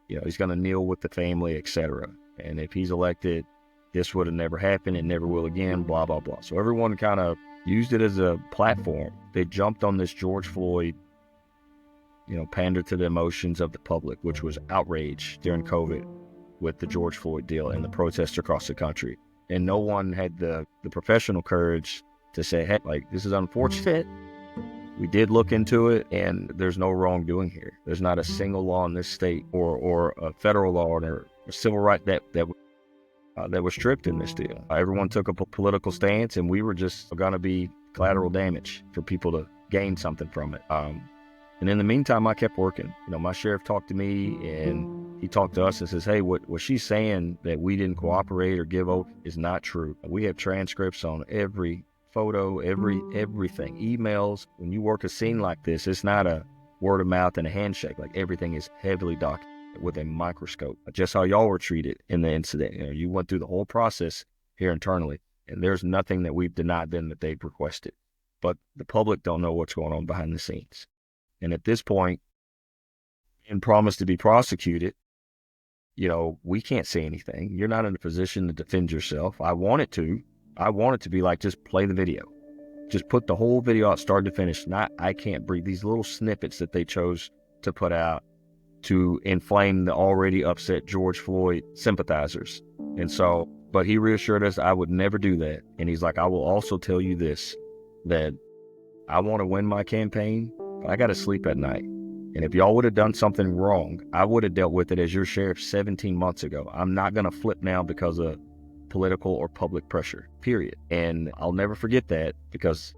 he's going to kneel with the family, etc. And if he's elected, this would have never happened and never will again, blah, blah, blah. So everyone kind of used it as a platform. They jumped on this George Floyd, pander to the emotions of the public, which was outrage during COVID with the George Floyd deal and the protests across the country. And no one had the professional courage to say, hey, this is unfortunate. We did look into it, and there's no wrongdoing here. There's not a single law in this state or a federal law or a civil right that was stripped in this deal. Everyone took a political stance, and we were just going to be collateral damage for people to gain something from it. And in the meantime, I kept working. My sheriff talked to me, and he talked to us and says, hey, what she's saying that we didn't cooperate or give oath is not true. We have transcripts on every photo, everything, emails. When you work a scene like this, it's not a word of mouth and a handshake. Everything is heavily documented with a microscope, just how y'all were treated in the incident. You went through the whole process here internally, and there's nothing that we've denied them that they've requested. But the public don't know what's going on behind the scenes. And at this point, and promised to be prosecuted, we can't say anything. You're not in a position to defend yourself. I want it to be just play the video. Just put the whole video out, start to finish. I can't breathe. These little snippets that they chose to put out to inflame the already upset George Floyd sympathizers. And so, but he reassured us I would never do that. And he's like, I will also tell you this, that I want to win my campaign, but I got to sleep at night. And if y'all would have done something wrong, I would have dealt with it as your sheriff 17 months ago. I'm not going to flip now because of political or public pressure, period. And I'll never forget that, because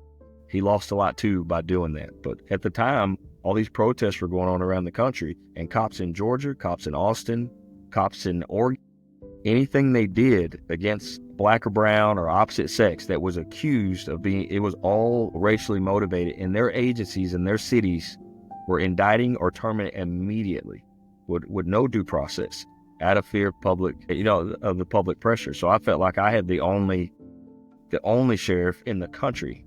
he lost a lot too by doing that. But at the time, all these protests were going on around the country, and cops in Georgia, cops in Austin, cops in Oregon, anything they did against black or brown or opposite sex that was accused of being, it was all racially motivated, and their agencies and their cities were indicting or terminating immediately with no due process, out of fear of public, of the public pressure. So I felt like I had the only sheriff in the country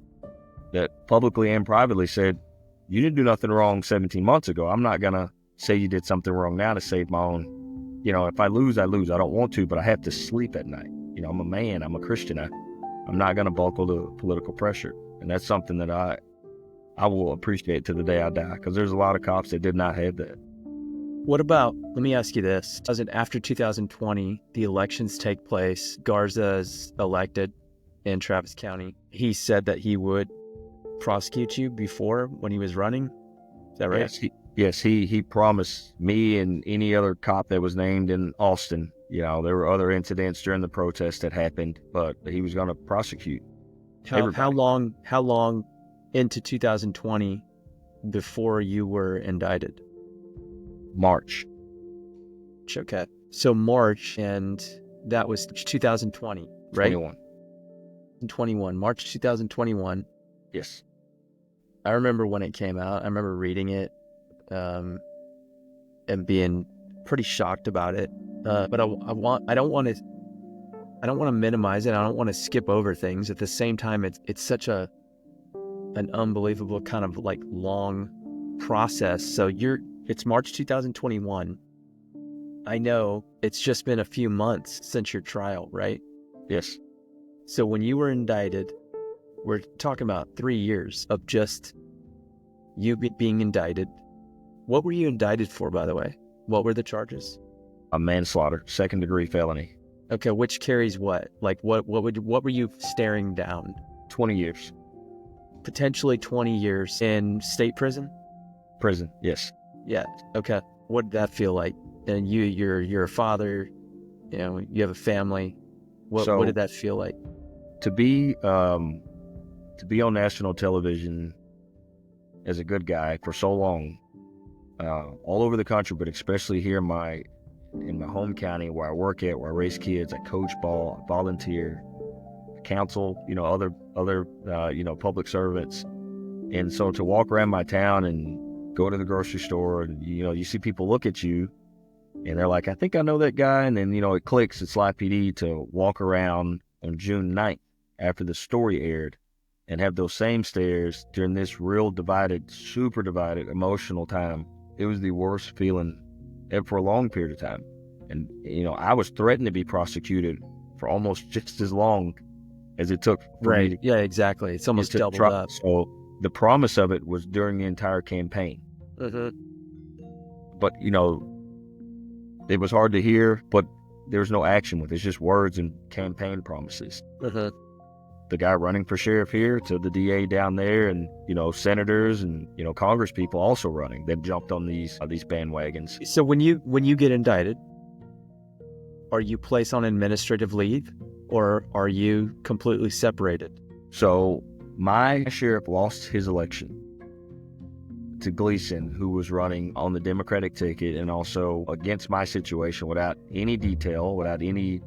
that publicly and privately said, you didn't do nothing wrong 17 months ago. I'm not going to say you did something wrong now to save my own. If I lose, I lose. I don't want to, but I have to sleep at night. I'm a man. I'm a Christian. I'm not going to buckle to political pressure. And that's something that I will appreciate to the day I die, because there's a lot of cops that did not have that. What about, let me ask you this. After 2020, the elections take place. Garza's elected in Travis County. He said that he would prosecute you before, when he was running. Is that right? Yes, he promised me and any other cop that was named in Austin. There were other incidents during the protest that happened, but he was going to prosecute. How long into 2020 before you were indicted? March. Okay. So March, and that was 2020, right? 21. March 2021. Yes. I remember when it came out. I remember reading it and being pretty shocked about it. But I don't want to minimize it. I don't want to skip over things. At the same time, it's such an unbelievable kind of long process. So it's March 2021. I know it's just been a few months since your trial, right? Yes. So when you were indicted, we're talking about 3 years of just you being indicted. What were you indicted for, by the way? What were the charges? A manslaughter, second-degree felony. Okay, which carries what? What were you staring down? 20 years. Potentially 20 years in state prison? Prison, yes. Yeah. Okay. What did that feel like? And you're a father. You have a family. What did that feel like? To be on national television as a good guy for so long, all over the country, but especially here in my home county where I work at, where I raise kids, I coach ball, I volunteer, counsel, other public servants. And so to walk around my town and go to the grocery store and, you see people look at you And they're like, I think I know that guy. And then, it clicks at SLAP PD to walk around on June 9th after the story aired and have those same stares during this real divided, super divided, emotional time. It was the worst feeling ever for a long period of time. And, I was threatened to be prosecuted for almost just as long as it took for me to Yeah, exactly. It's almost get to doubled trial. up. So the promise of it was during the entire campaign. But, it was hard to hear, but there was no action with it. It's just words and campaign promises. The guy running for sheriff here to the DA down there, and, senators and, Congress people also running. They've jumped on these bandwagons. So when you get indicted, are you placed on administrative leave or are you completely separated? So my sheriff lost his election to Gleason, who was running on the Democratic ticket and also against my situation without any detail, without any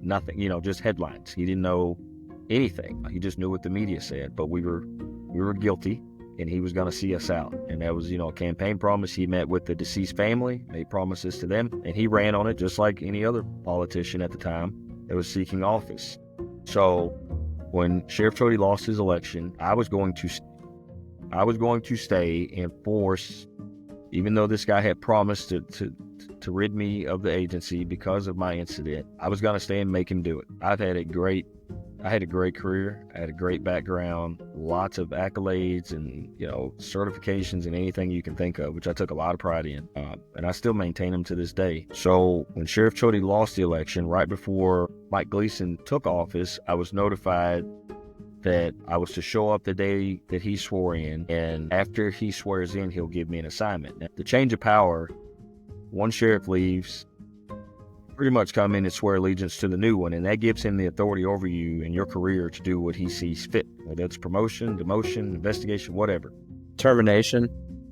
nothing, just headlines. He didn't know anything. He just knew what the media said, but we were guilty and he was going to see us out. And that was, a campaign promise. He met with the deceased family, made promises to them, and he ran on it just like any other politician at the time that was seeking office. So when Sheriff Chody lost his election, I was going to stay and force, even though this guy had promised to rid me of the agency because of my incident, I was going to stay and make him do it. I had a great career. I had a great background, lots of accolades and, certifications and anything you can think of, which I took a lot of pride in. And I still maintain them to this day. So when Sheriff Chody lost the election, right before Mike Gleason took office, I was notified that I was to show up the day that he swore in, and after he swears in, he'll give me an assignment. Now, the change of power, one sheriff leaves, pretty much come in and swear allegiance to the new one, and that gives him the authority over you in your career to do what he sees fit, whether it's promotion, demotion, investigation, whatever. Termination.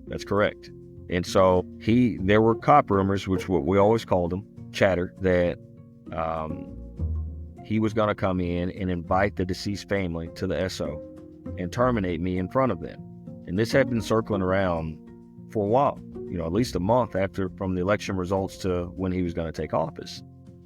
That's correct. And so there were cop rumors, which what we always called them, chatter, that he was going to come in and invite the deceased family to the SO and terminate me in front of them. And this had been circling around for a while, at least a month from the election results to when he was going to take office.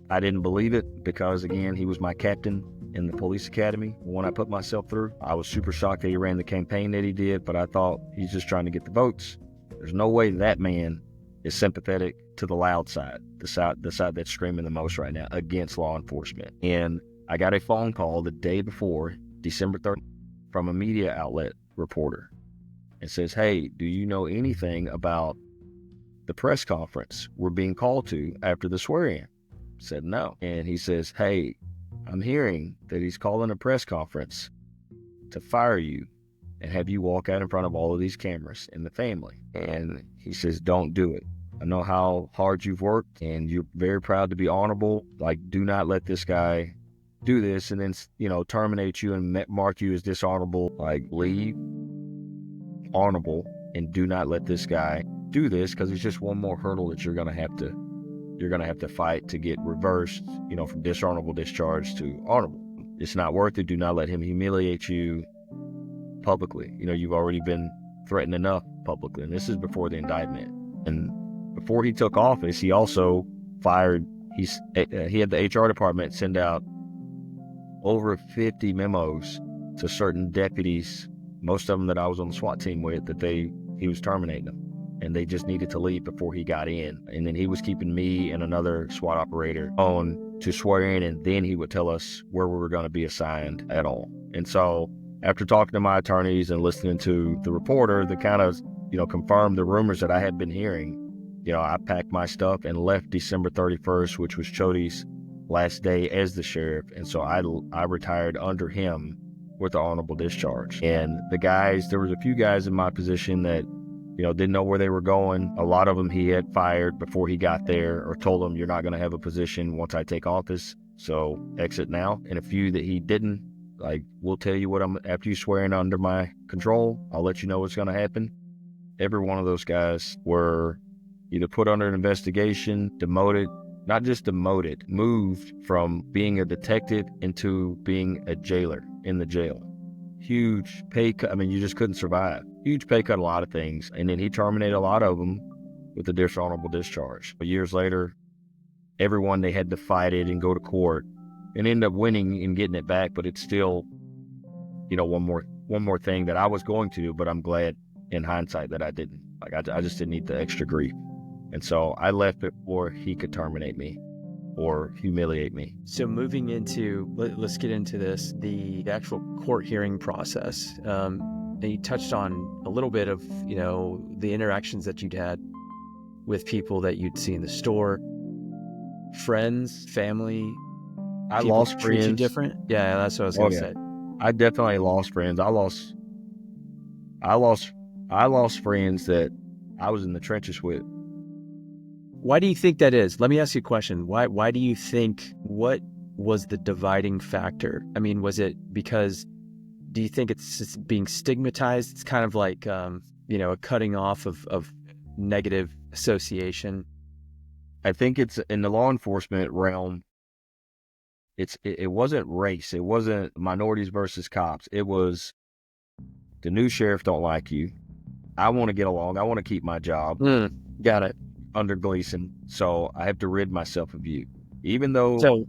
I didn't believe it because, again, he was my captain in the police academy. When I put myself through, I was super shocked that he ran the campaign that he did, but I thought he's just trying to get the votes. There's no way that man is sympathetic to the loud side, the side that's screaming the most right now against law enforcement. And I got a phone call the day before, December 3rd, from a media outlet reporter. It says, hey, do you know anything about the press conference we're being called to after the swearing? Said no. And he says, hey, I'm hearing that he's calling a press conference to fire you and have you walk out in front of all of these cameras and the family. And he says, don't do it. I know how hard you've worked and you're very proud to be honorable. Like, do not let this guy do this and then, terminate you and mark you as dishonorable. Like, leave honorable and do not let this guy do this, because it's just one more hurdle that you're going to have to fight to get reversed, from dishonorable discharge to honorable. It's not worth it. Do not let him humiliate you publicly. You've already been threatened enough publicly, and this is before the indictment. And before he took office, he also fired, he had the HR department send out over 50 memos to certain deputies, most of them that I was on the SWAT team with, that he was terminating them. And they just needed to leave before he got in. And then he was keeping me and another SWAT operator on to swear in, and then he would tell us where we were going to be assigned at all. And so after talking to my attorneys and listening to the reporter that kind of, confirmed the rumors that I had been hearing, I packed my stuff and left December 31st, which was Chody's last day as the sheriff. And so I retired under him with the honorable discharge. And there was a few guys in my position that, didn't know where they were going. A lot of them he had fired before he got there, or told them, you're not going to have a position once I take office, so exit now. And a few that he didn't, like, we'll tell you after you swear in under my control, I'll let you know what's going to happen. Every one of those guys were either put under an investigation, demoted, not just demoted, moved from being a detective into being a jailer in the jail. Huge pay cut. I mean, you just couldn't survive. Huge pay cut, a lot of things. And then he terminated a lot of them with a dishonorable discharge. But years later, everyone, they had to fight it and go to court and end up winning and getting it back. But it's still, one more thing that I was going to do, but I'm glad in hindsight that I didn't. Like, I just didn't need the extra grief. And so I left before he could terminate me or humiliate me. So moving into, let's get into this, the actual court hearing process. And you touched on a little bit of, the interactions that you'd had with people that you'd see in the store, friends, family. I lost treat friends. You different? Yeah, that's what I was going to say. I definitely lost friends. I lost friends that I was in the trenches with. Why do you think that is? Let me ask you a question. Why do you think, what was the dividing factor? I mean, was it because, do you think it's just being stigmatized? It's kind of like, a cutting off of negative association. I think it's in the law enforcement realm. It wasn't race. It wasn't minorities versus cops. It was the new sheriff don't like you. I want to get along. I want to keep my job. Got it. Under Gleason, so I have to rid myself of you. Even though, so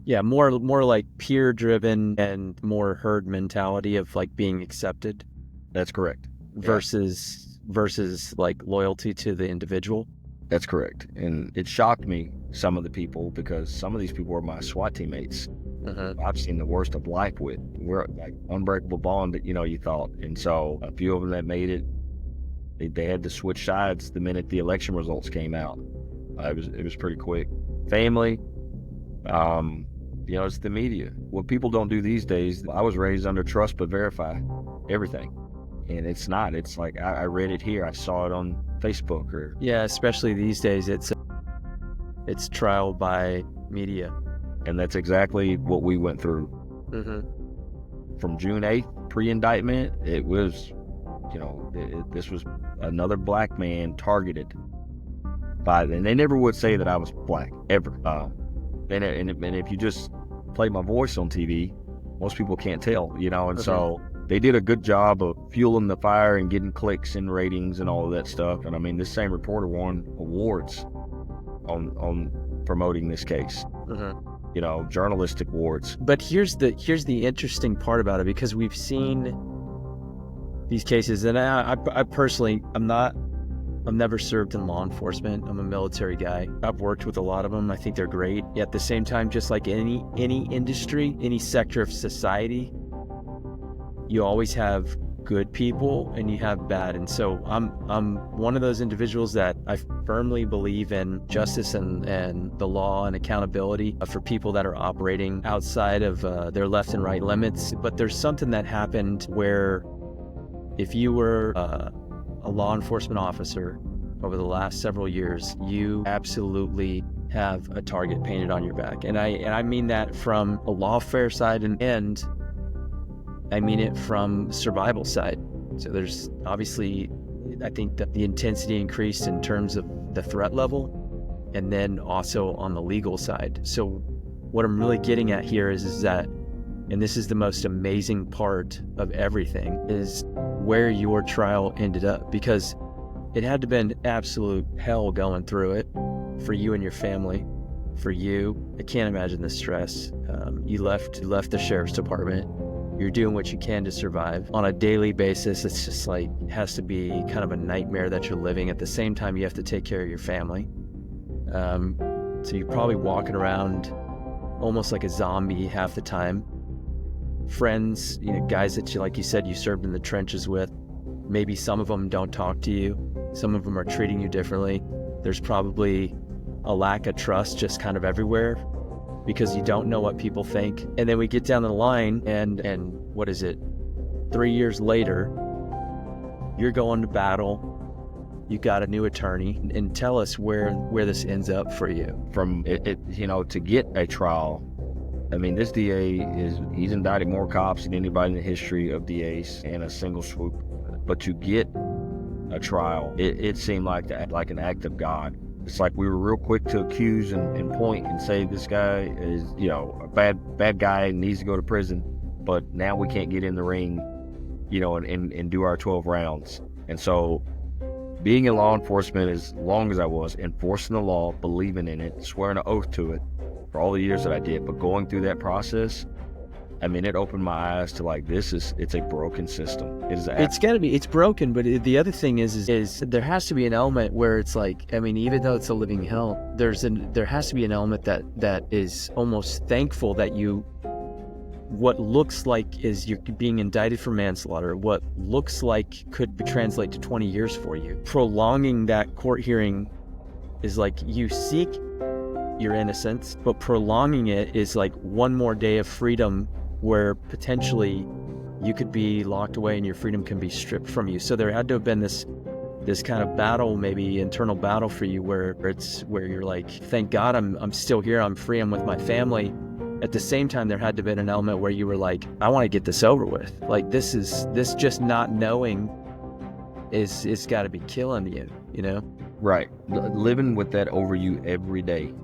yeah, more like peer driven and more herd mentality of like being accepted. That's correct. Versus like loyalty to the individual. That's correct. And it shocked me, some of the people, because some of these people were my SWAT teammates. I've seen the worst of life with. We're like unbreakable bond that you thought. And so a few of them that made it, they had to switch sides the minute the election results came out. It was pretty quick. Family, it's the media. What people don't do these days. I was raised under trust but verify everything, and it's not. It's like I read it here, I saw it on Facebook, or especially these days. It's trial by media, and that's exactly what we went through. From June 8th, pre-indictment, it was. This was another black man targeted by, and they never would say that I was black, ever. And if you just play my voice on TV, most people can't tell, and so they did a good job of fueling the fire and getting clicks and ratings and all of that stuff. And I mean, this same reporter won awards on promoting this case. Journalistic awards. But here's the interesting part about it, because we've seen these cases, and I personally, I've never served in law enforcement. I'm a military guy. I've worked with a lot of them. I think they're great. At the same time, just like any industry, any sector of society, you always have good people and you have bad. And so I'm one of those individuals that I firmly believe in justice and the law and accountability for people that are operating outside of their left and right limits. But there's something that happened where, if you were a law enforcement officer over the last several years, you absolutely have a target painted on your back. And I mean that from a lawfare side, and I mean it from survival side. So there's obviously, I think that the intensity increased in terms of the threat level, and then also on the legal side. So what I'm really getting at here is that, and this is the most amazing part of everything, is where your trial ended up, because it had to have been absolute hell going through it for you and your family. For you, I can't imagine the stress. You left the sheriff's department. You're doing what you can to survive on a daily basis. It's just like, it has to be kind of a nightmare that you're living. At the same time, you have to take care of your family. So you're probably walking around almost like a zombie half the time. Friends, guys that you, like you said, you served in the trenches with, maybe some of them don't talk to you. Some of them are treating you differently. There's probably a lack of trust just kind of everywhere, because you don't know what people think. And then we get down the line, and what is it? 3 years later, you're going to battle. You got a new attorney, and tell us where this ends up for you. From to get a trial. I mean, this DA he's indicted more cops than anybody in the history of DAs in a single swoop. But to get a trial, it seemed like an act of God. It's like we were real quick to accuse and point and say this guy is, a bad guy and needs to go to prison. But now we can't get in the ring, and do our 12 rounds. And so being in law enforcement as long as I was, enforcing the law, believing in it, swearing an oath to it for all the years that I did, but going through that process, I mean, it opened my eyes to like, it's a broken system. It's broken, but the other thing is there has to be an element where it's like, I mean, even though it's a living hell, there has to be an element that is almost thankful that what looks like is you're being indicted for manslaughter, what looks like could translate to 20 years for you. Prolonging that court hearing is like you seek your innocence, but prolonging it is like one more day of freedom where potentially you could be locked away and your freedom can be stripped from you. So there had to have been this kind of battle, maybe internal battle for you, where you're like, thank God I'm still here, I'm free, I'm with my family. At the same time, there had to have been an element where you were like, I want to get this over with. Like this just not knowing it's got to be killing you, you know? Right. Living with that over you every day.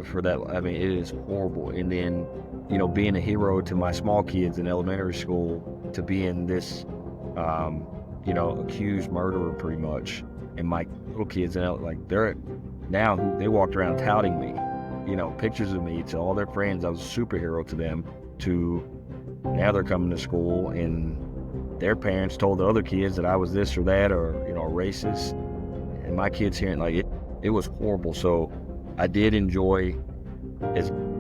For that, I mean, it is horrible. And then, you know, being a hero to my small kids in elementary school, to being this, you know, accused murderer pretty much, and my little kids, like they walked around touting me, you know, pictures of me to all their friends. I was a superhero to them. To now they're coming to school and their parents told the other kids that I was this or that, or, you know, racist, and my kids hearing like it was horrible. So I did enjoy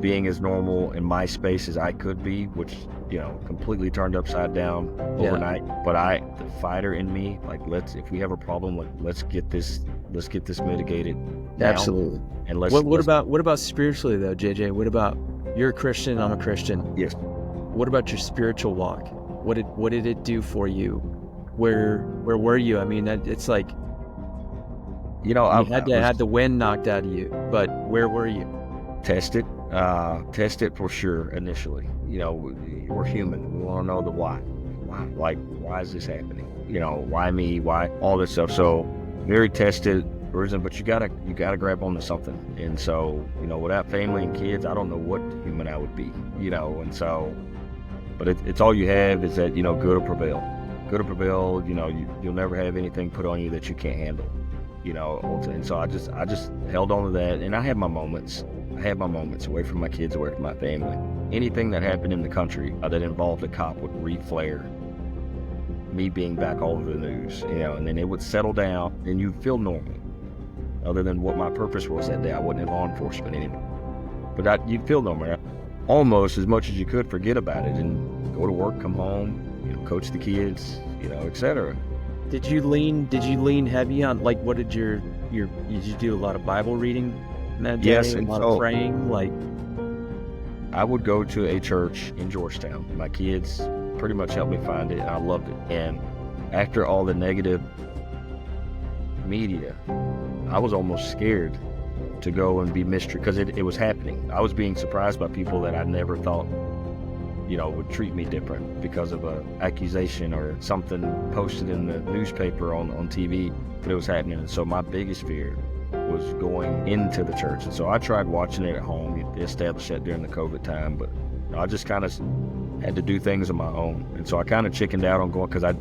being as normal in my space as I could be, which, you know, completely turned upside down overnight. But the fighter in me, like, if we have a problem, like, let's get this mitigated now. Absolutely. And what about spiritually though, JJ? What about, you're a Christian, I'm a Christian. Yes. What about your spiritual walk? What did it do for you? Where were you? I mean, it's like, you know, I had the wind knocked out of you, but where were you? Test it for sure initially. You know, we're human. We want to know the why. Why is this happening? You know, why me? Why all this stuff? So very tested, but you gotta grab onto something. And so, you know, without family and kids, I don't know what human I would be. You know, and so, but it's all you have is that, you know, good will prevail. Good will prevail. You know, you'll never have anything put on you that you can't handle. You know, and so I just held on to that, and I had my moments away from my kids, away from my family. Anything that happened in the country that involved a cop would reflare me being back all over the news, you know, and then it would settle down and you feel normal. Other than what my purpose was that day, I wasn't in law enforcement anymore. But you'd feel normal. Almost as much as you could forget about it and go to work, come home, you know, coach the kids, you know, etc. Did you lean heavy on, like, what did did you do a lot of Bible reading in that day? Yes, a lot of praying? Like, I would go to a church in Georgetown. My kids pretty much helped me find it, and I loved it. And after all the negative media, I was almost scared to go and be mistreated, because it was happening. I was being surprised by people that I never thought, you know, would treat me different because of a accusation or something posted in the newspaper on TV, but it was happening. And so my biggest fear was going into the church. And so I tried watching it at home. You established that during the COVID time, but I just kind of had to do things on my own. And so I kind of chickened out on going, because I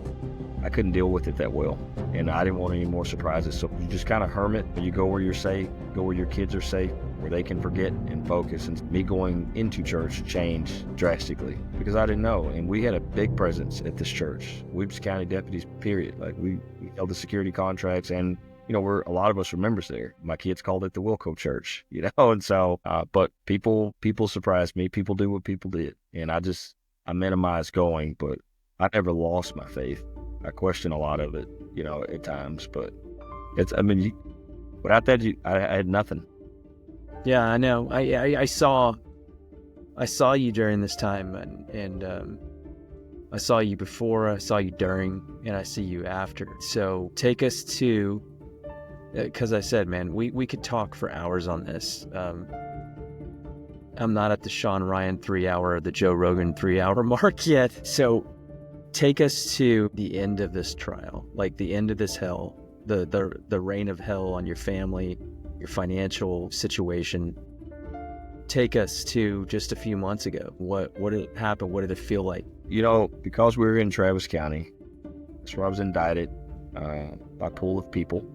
couldn't deal with it that well, and I didn't want any more surprises. So you just kind of hermit, and you go where you're safe, go where your kids are safe, where they can forget and focus. And me going into church changed drastically, because I didn't know. And we had a big presence at this church. We was county deputies, period. Like, we held the security contracts, and, you know, a lot of us were members there. My kids called it the Wilco Church, you know. And so, but people surprised me. People do what people did, and I minimized going, but I never lost my faith. I question a lot of it, you know, at times, but without that, I had nothing. Yeah, I know. I saw you during this time, and I saw you before, I saw you during, and I see you after. So take us to, because I said, man, we could talk for hours on this. I'm not at the Sean Ryan 3-hour, the Joe Rogan 3-hour mark yet. So take us to the end of this trial, like the end of this hell, the reign of hell on your family, your financial situation. Take us to just a few months ago. What did happen? What did it feel like? You know, because we were in Travis County, that's where I was indicted. by pool of people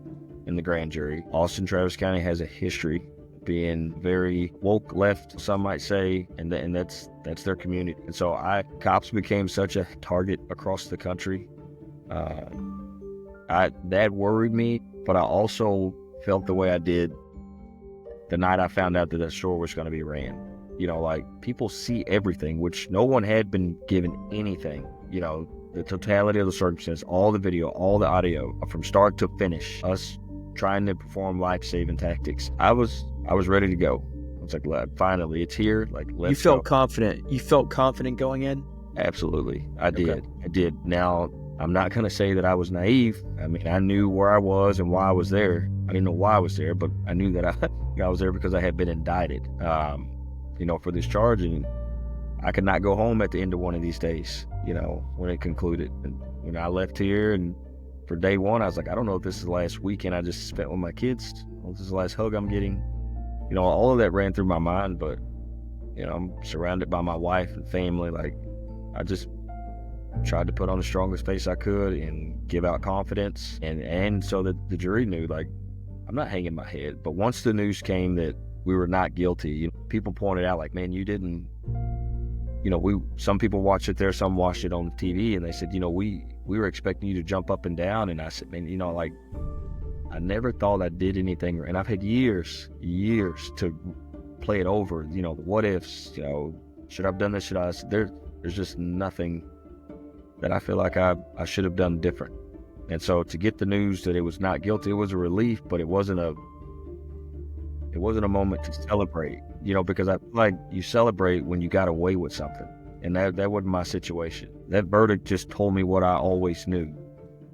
in the grand jury. Austin Travis County has a history of being very woke left, some might say, and that's their community. And so cops became such a target across the country. That worried me, but I also felt the way I did the night I found out that that store was going to be ran. Like, people see everything, which no one had been given anything. The totality of the circumstance, all the video, all the audio, from start to finish, us trying to perform life-saving tactics. I was ready to go. I was like, finally, it's here. Like, let's You felt go. confident. You felt confident going in? Absolutely. I did. Okay. I did. Now, I'm not going to say that I was naive. I mean, I knew where I was and why I was there. I didn't know why I was there, but I knew that I was there because I had been indicted, for this charge, and I could not go home at the end of one of these days, when it concluded. And when I left here, and for day one, I was like, I don't know if this is the last weekend I just spent with my kids, or if this is the last hug I'm getting. All of that ran through my mind, but, I'm surrounded by my wife and family. Like, I just tried to put on the strongest face I could and give out confidence. And so that the jury knew, like, I'm not hanging my head. But once the news came that we were not guilty, people pointed out, like, man, you didn't, some people watched it there, some watched it on TV, and they said, we were expecting you to jump up and down. And I said, man, like, I never thought I did anything. And I've had years to play it over, the what ifs, should I have done this? There's just nothing that I feel like I should have done different. And so to get the news that it was not guilty, it was a relief, but it wasn't a moment to celebrate, because I feel like you celebrate when you got away with something. And that wasn't my situation. That verdict just told me what I always knew.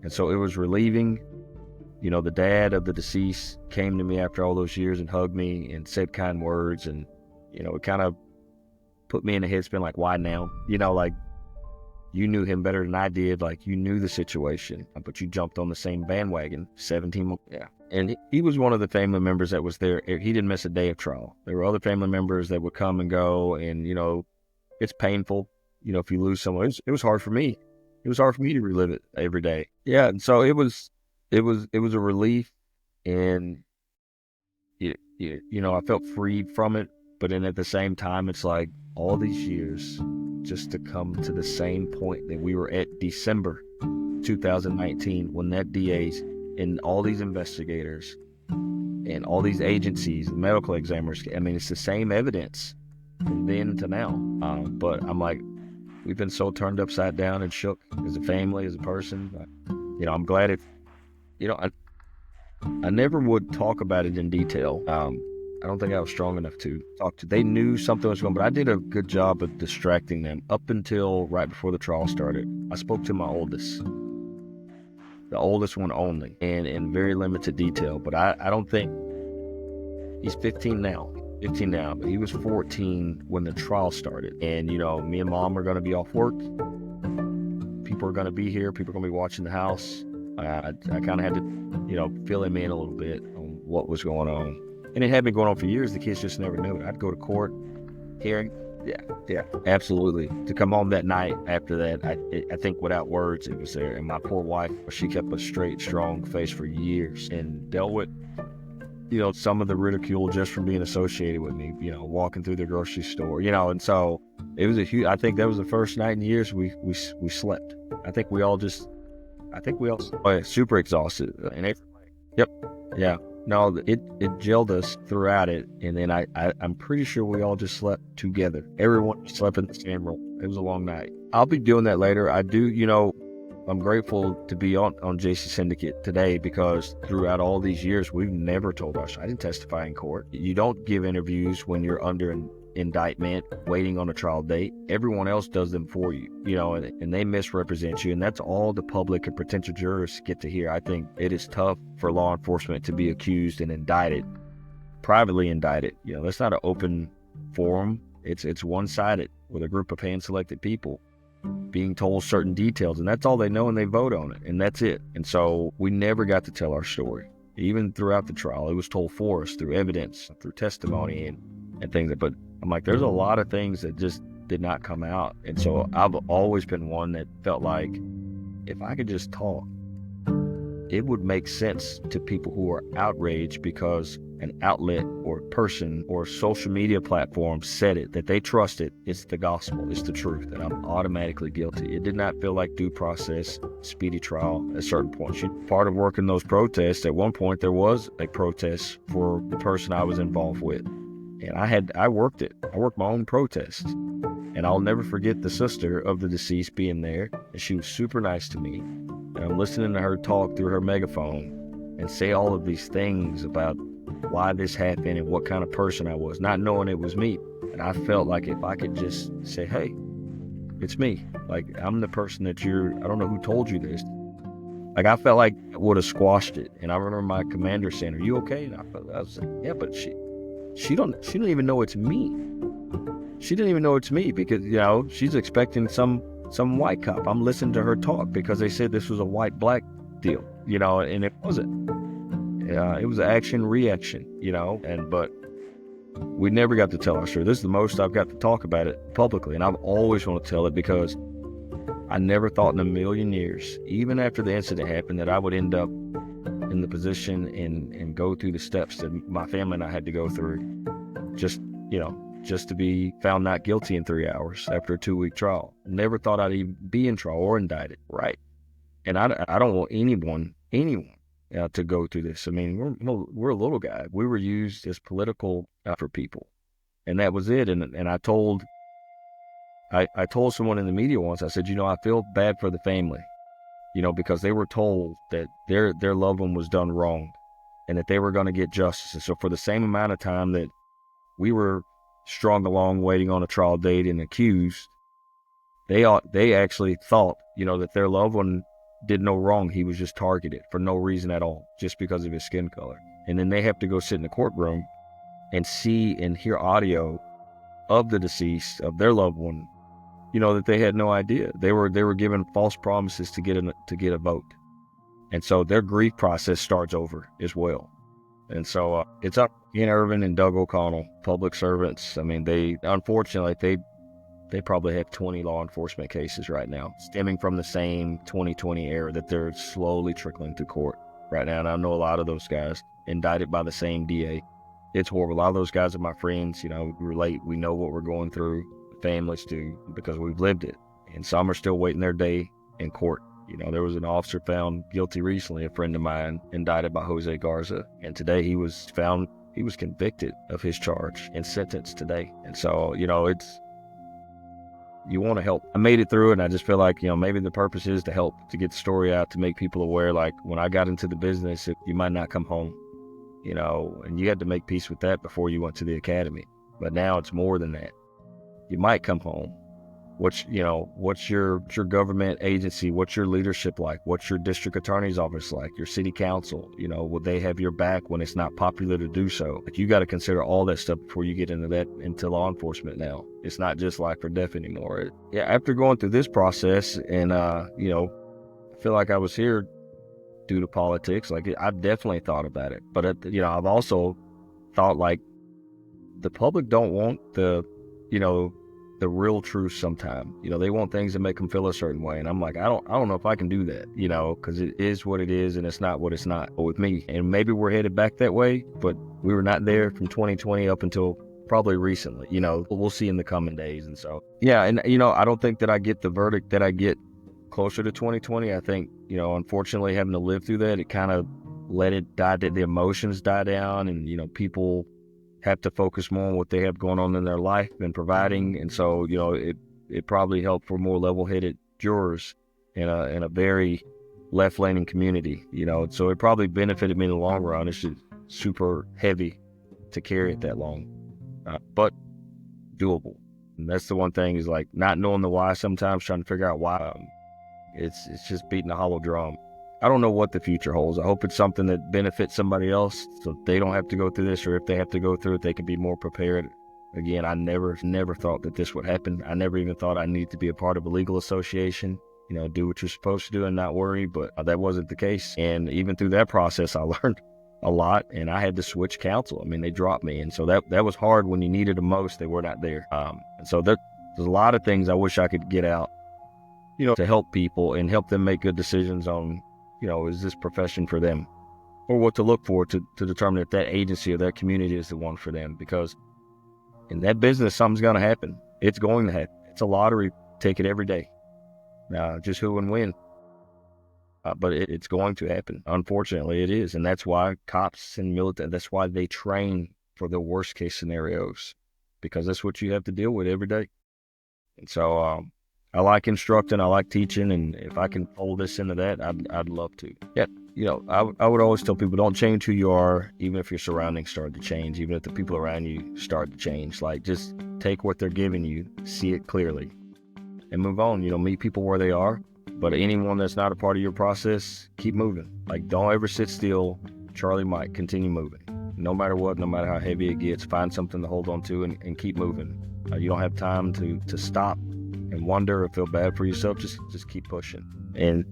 And so it was relieving. The dad of the deceased came to me after all those years and hugged me and said kind words. And, it kind of put me in a headspin, like, why now? Like, you knew him better than I did. Like, you knew the situation, but you jumped on the same bandwagon 17 months. Yeah. And he was one of the family members that was there. He didn't miss a day of trial. There were other family members that would come and go, and, it's painful. If you lose someone, it was hard for me. It was hard for me to relive it every day. Yeah. And so it was a relief, and, I felt freed from it. But then at the same time, it's like all these years just to come to the same point that we were at December 2019, when that DA's and all these investigators and all these agencies, medical examiners, I mean, it's the same evidence from then to now. But I'm like, we've been so turned upside down and shook as a family, as a person. I'm glad I never would talk about it in detail. I don't think I was strong enough to talk to. They knew something was going, but I did a good job of distracting them up until right before the trial started. I spoke to my oldest, the oldest one only, and in very limited detail. But I don't think, he's 15 now, but he was 14 when the trial started. And, me and Mom are going to be off work. People are going to be here. People are going to be watching the house. I kind of had to, fill him in a little bit on what was going on. And it had been going on for years. The kids just never knew it. I'd go to court, hearing. Yeah, absolutely. To come home that night after that, I think without words, it was there. And my poor wife, she kept a straight, strong face for years and dealt with, some of the ridicule just from being associated with me, walking through the grocery store, and so it was I think that was the first night in years we slept. I think we all super exhausted. And yep. Yeah. No, it gelled us throughout it, and then I'm pretty sure we all just slept together. Everyone slept in the same room. It was a long night. I'll be doing that later. I do, I'm grateful to be on JC Syndicate today, because throughout all these years, we've never told our story. I didn't testify in court. You don't give interviews when you're under an indictment, waiting on a trial date. Everyone else does them for you, and they misrepresent you. And that's all the public and potential jurors get to hear. I think it is tough for law enforcement to be accused and indicted, privately indicted. That's not an open forum. It's one-sided with a group of hand-selected people being told certain details, and that's all they know, and they vote on it, and that's it. And so we never got to tell our story. Even throughout the trial, it was told for us through evidence, through testimony, and things. But I'm like, there's a lot of things that just did not come out. And so I've always been one that felt like, if I could just talk, it would make sense to people who are outraged because an outlet or person or social media platform said it, that they trust it. It's the gospel, it's the truth, and I'm automatically guilty. It did not feel like due process, speedy trial at certain points. Part of working those protests, at one point there was a protest for the person I was involved with. And I worked it. I worked my own protest. And I'll never forget the sister of the deceased being there. And she was super nice to me. And I'm listening to her talk through her megaphone and say all of these things about why this happened and what kind of person I was, not knowing it was me. And I felt like if I could just say, hey, it's me. Like, I'm the person that I don't know who told you this. Like, I felt like I would have squashed it. And I remember my commander saying, are you okay? And I was like, yeah, but she don't even know it's me. She didn't even know it's me because, she's expecting some white cop. I'm listening to her talk because they said this was a white-black deal, and it wasn't. It was action reaction, but we never got to tell our story. This is the most I've got to talk about it publicly, and I've always want to tell it because I never thought in a million years, even after the incident happened, that I would end up in the position and go through the steps that my family and I had to go through just to be found not guilty in 3 hours after a 2-week trial. Never thought I'd even be in trial or indicted, right? And I don't want anyone to go through this. I mean, we're a little guy. We were used as political for people, and that was it. And I told someone in the media once, I said, I feel bad for the family, because they were told that their loved one was done wrong and that they were going to get justice. And so for the same amount of time that we were strung along waiting on a trial date and accused, they actually thought, that their loved one did no wrong. He was just targeted for no reason at all, just because of his skin color. And then they have to go sit in the courtroom and see and hear audio of the deceased, of their loved one, that they had no idea. They were given false promises to get a vote. And so their grief process starts over as well. And so it's up Ian Irvin and Doug O'Connell, public servants. I mean, they probably have 20 law enforcement cases right now, stemming from the same 2020 era that they're slowly trickling to court right now. And I know a lot of those guys indicted by the same DA. It's horrible. A lot of those guys are my friends, we relate. We know what we're going through, families do, because we've lived it. And some are still waiting their day in court. There was an officer found guilty recently, a friend of mine, indicted by Jose Garza. And today he was convicted of his charge and sentenced today. And so, you want to help. I made it through it, and I just feel like, maybe the purpose is to help, to get the story out, to make people aware. Like, when I got into the business, you might not come home, and you had to make peace with that before you went to the academy. But now it's more than that. You might come home. What's your government agency? What's your leadership like? What's your district attorney's office like? Your city council? Will they have your back when it's not popular to do so? Like, you got to consider all that stuff before you get into law enforcement now. It's not just life or death anymore. After going through this process, and I feel like I was here due to politics. Like, I've definitely thought about it, but I've also thought, like, the public don't want the real truth sometimes. They want things that make them feel a certain way. And I'm like, I don't know if I can do that, because it is what it is and it's not what it's not with me. And maybe we're headed back that way, but we were not there from 2020 up until probably recently. We'll see in the coming days. And so, and I don't think that I get the verdict that I get closer to 2020. I think, unfortunately, having to live through that, it kind of let it die, the emotions die down, and, people have to focus more on what they have going on in their life and providing. And so, it probably helped for more level-headed jurors in a very left-leaning community, so it probably benefited me in the long run. It's just super heavy to carry it that long, but doable. And that's the one thing, is like not knowing the why sometimes, trying to figure out why. It's just beating a hollow drum. I don't know what the future holds. I hope it's something that benefits somebody else so they don't have to go through this, or if they have to go through it, they can be more prepared. Again, I never thought that this would happen. I never even thought I needed to be a part of a legal association, do what you're supposed to do and not worry, but that wasn't the case. And even through that process, I learned a lot, and I had to switch counsel. I mean, they dropped me. And so that was hard. When you needed them most, they were not there. And so there's a lot of things I wish I could get out, to help people and help them make good decisions on is this profession for them, or what to look for to determine if that agency or that community is the one for them. Because in that business, something's going to happen. It's going to happen. It's a lottery ticket every day. Just who and when. But it's going to happen. Unfortunately, it is. And that's why cops and military, that's why they train for the worst case scenarios, because that's what you have to deal with every day. And so I like instructing, I like teaching, and if I can fold this into that, I'd love to. Yeah, I would always tell people, don't change who you are, even if your surroundings start to change, even if the people around you start to change. Like, just take what they're giving you, see it clearly, and move on. Meet people where they are. But anyone that's not a part of your process, keep moving. Like, don't ever sit still. Charlie Mike, continue moving. No matter what, no matter how heavy it gets, find something to hold on to and keep moving. You don't have time to stop and wonder or feel bad for yourself. Just keep pushing. And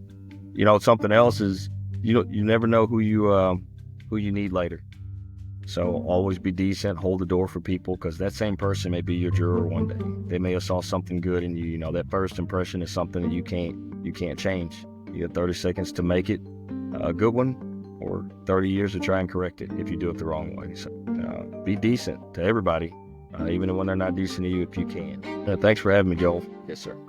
something else is you never know who you need later. So always be decent, hold the door for people, because that same person may be your juror one day. They may have saw something good in you. That first impression is something that you can't change. You have 30 seconds to make it a good one, or 30 years to try and correct it if you do it the wrong way. So be decent to everybody, even when they're not decent to you, if you can. Thanks for having me, Joel. Yes, sir.